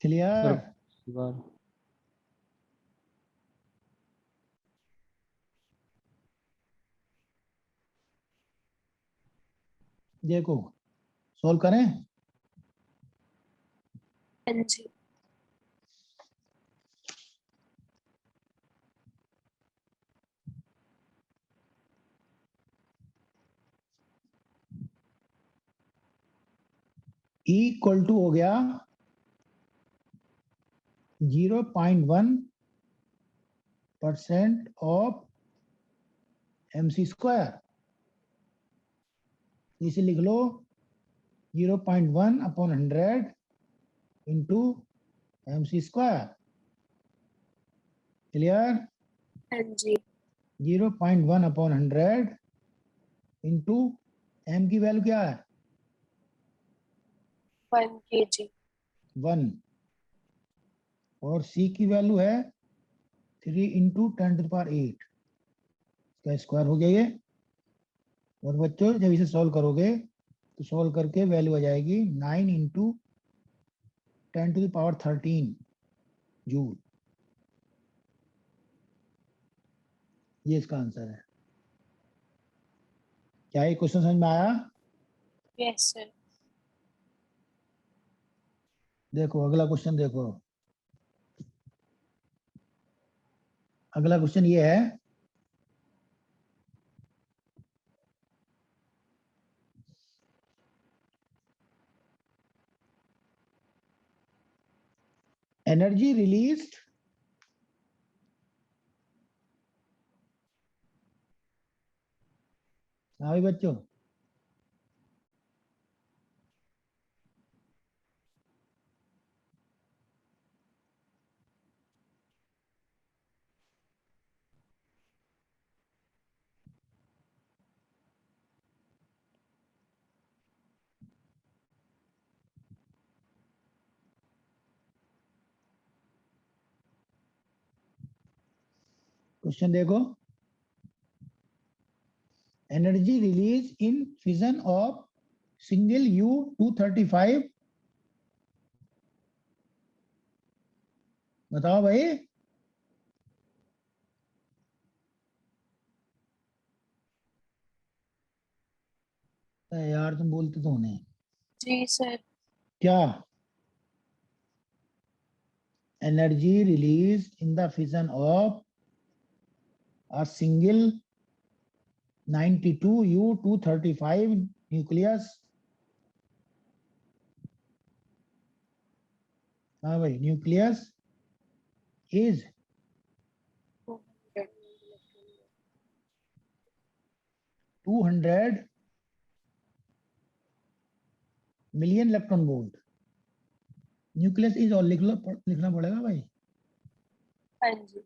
क्लियर? देखो, सोल्व करें। हाँ जी। E इक्वल टू हो गया 0.1% ऑफ mc स्क्वायर। इसे लिख लो 0.1/100 इंटू mc स्क्वायर। क्लियर? हाँ जी। 0.1/100 इंटू m की वैल्यू क्या है? 1 kg। 1, और c की वैल्यू है 3 इंटू 10⁸ का स्क्वायर हो गया ये। और बच्चों जब इसे सॉल्व करोगे तो सॉल्व करके वैल्यू आ जाएगी 9 इंटू 10⁻13 जूल। ये इसका आंसर है। क्या ये क्वेश्चन समझ में आया? Yes sir. देखो अगला क्वेश्चन देखो। अगला क्वेश्चन ये है, एनर्जी रिलीज्ड हाँ भाई बच्चों, क्वेश्चन देखो। Energy release in fission of single U235, बताओ भाई। यार तुम बोलते तो नहीं जी सर। क्या? Energy release in the fission of a single 92U235 nucleus. हाँ भाई, nucleus is 200 million electron volt. Nucleus is और लिखना पड़ेगा भाई। हाँ जी।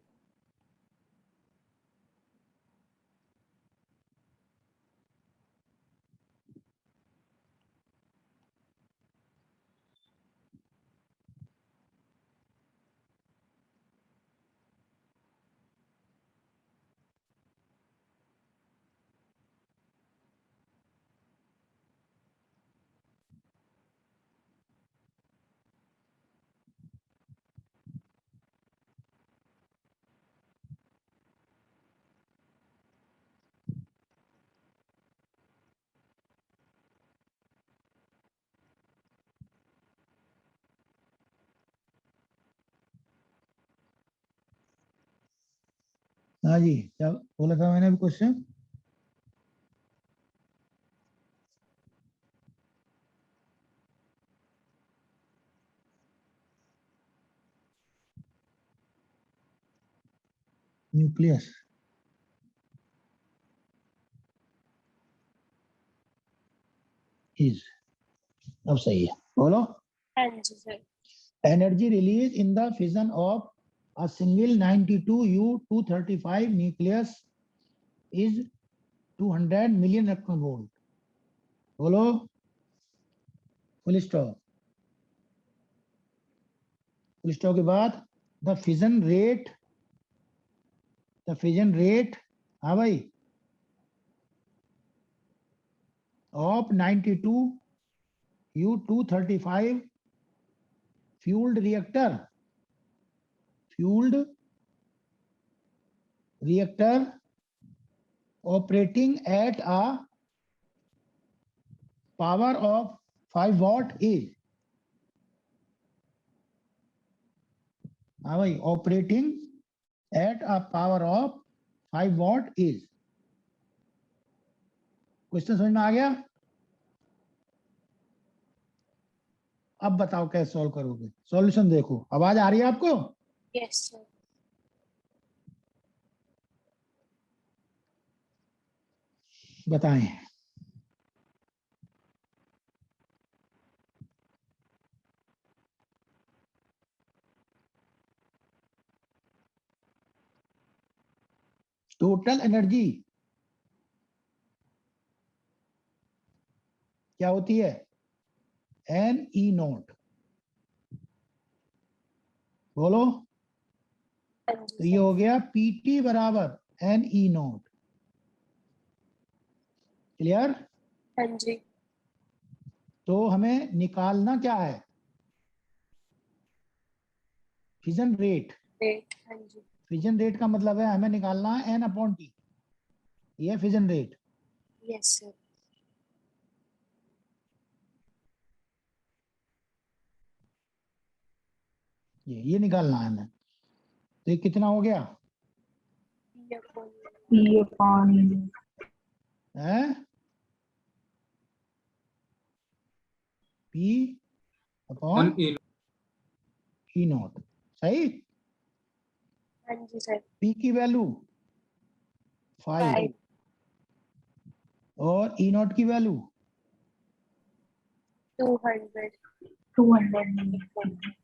हाँ जी, क्या बोला था मैंने अभी क्वेश्चन? न्यूक्लियस इज, अब सही है, बोलो। हाँ जी sir. Energy released in the fission of a single 92U235 nucleus is 200 million electron volt. बोलो, फुल स्टॉप। फुल स्टॉप के बाद द फिजन रेट, हाँ भाई, of 92U235 fueled reactor operating at a power of 5 watt is, हाँ भाई, operating at a power of 5 watt is। Question समझ में आ गया? अब बताओ कैसे सॉल्व करोगे। सॉल्यूशन देखो, आवाज आ रही है आपको? Yes sir. बताएं। टोटल एनर्जी क्या होती है? N E naught. बोलो। हाँ जी तो ये सर। हो गया पीटी बराबर एन ई नॉट। क्लियर? हाँ जी। तो हमें निकालना क्या है? Fission rate. ग्रेट। हाँ जी। फिजन रेट का मतलब है हमें निकालना है एन अपॉन टी, ये फिजन रेट। Yes sir. ये निकालना है हमें। तो ये कितना हो गया? है पी अपॉन ई नॉट। सही। हाँ जी सर। पी की वैल्यू 5 5। और ई नॉट की value 200।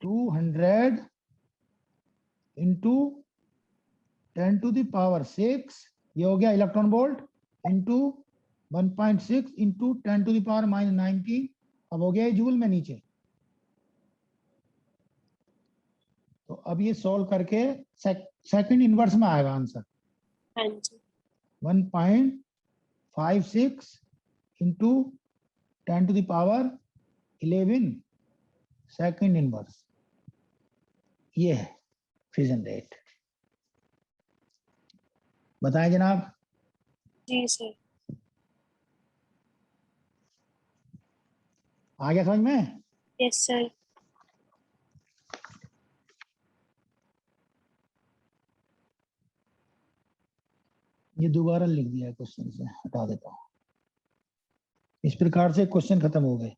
200 into 10 to the power 6, ये हो गया electron volt, into 1.6 into 10 to the power -19। अब हो गया जूल में नीचे। तो अब ये सॉल्व करके सेकंड इनवर्स में आएगा आंसर। हाँ जी। 1.56 into 10 to the power 11 second inverse. ये है फिजन रेट। बताएं जनाब। जी सर। आ गया समझ में? Yes sir. ये दोबारा लिख दिया क्वेश्चन से, हटा देता हूँ। इस प्रकार से क्वेश्चन खत्म हो गए।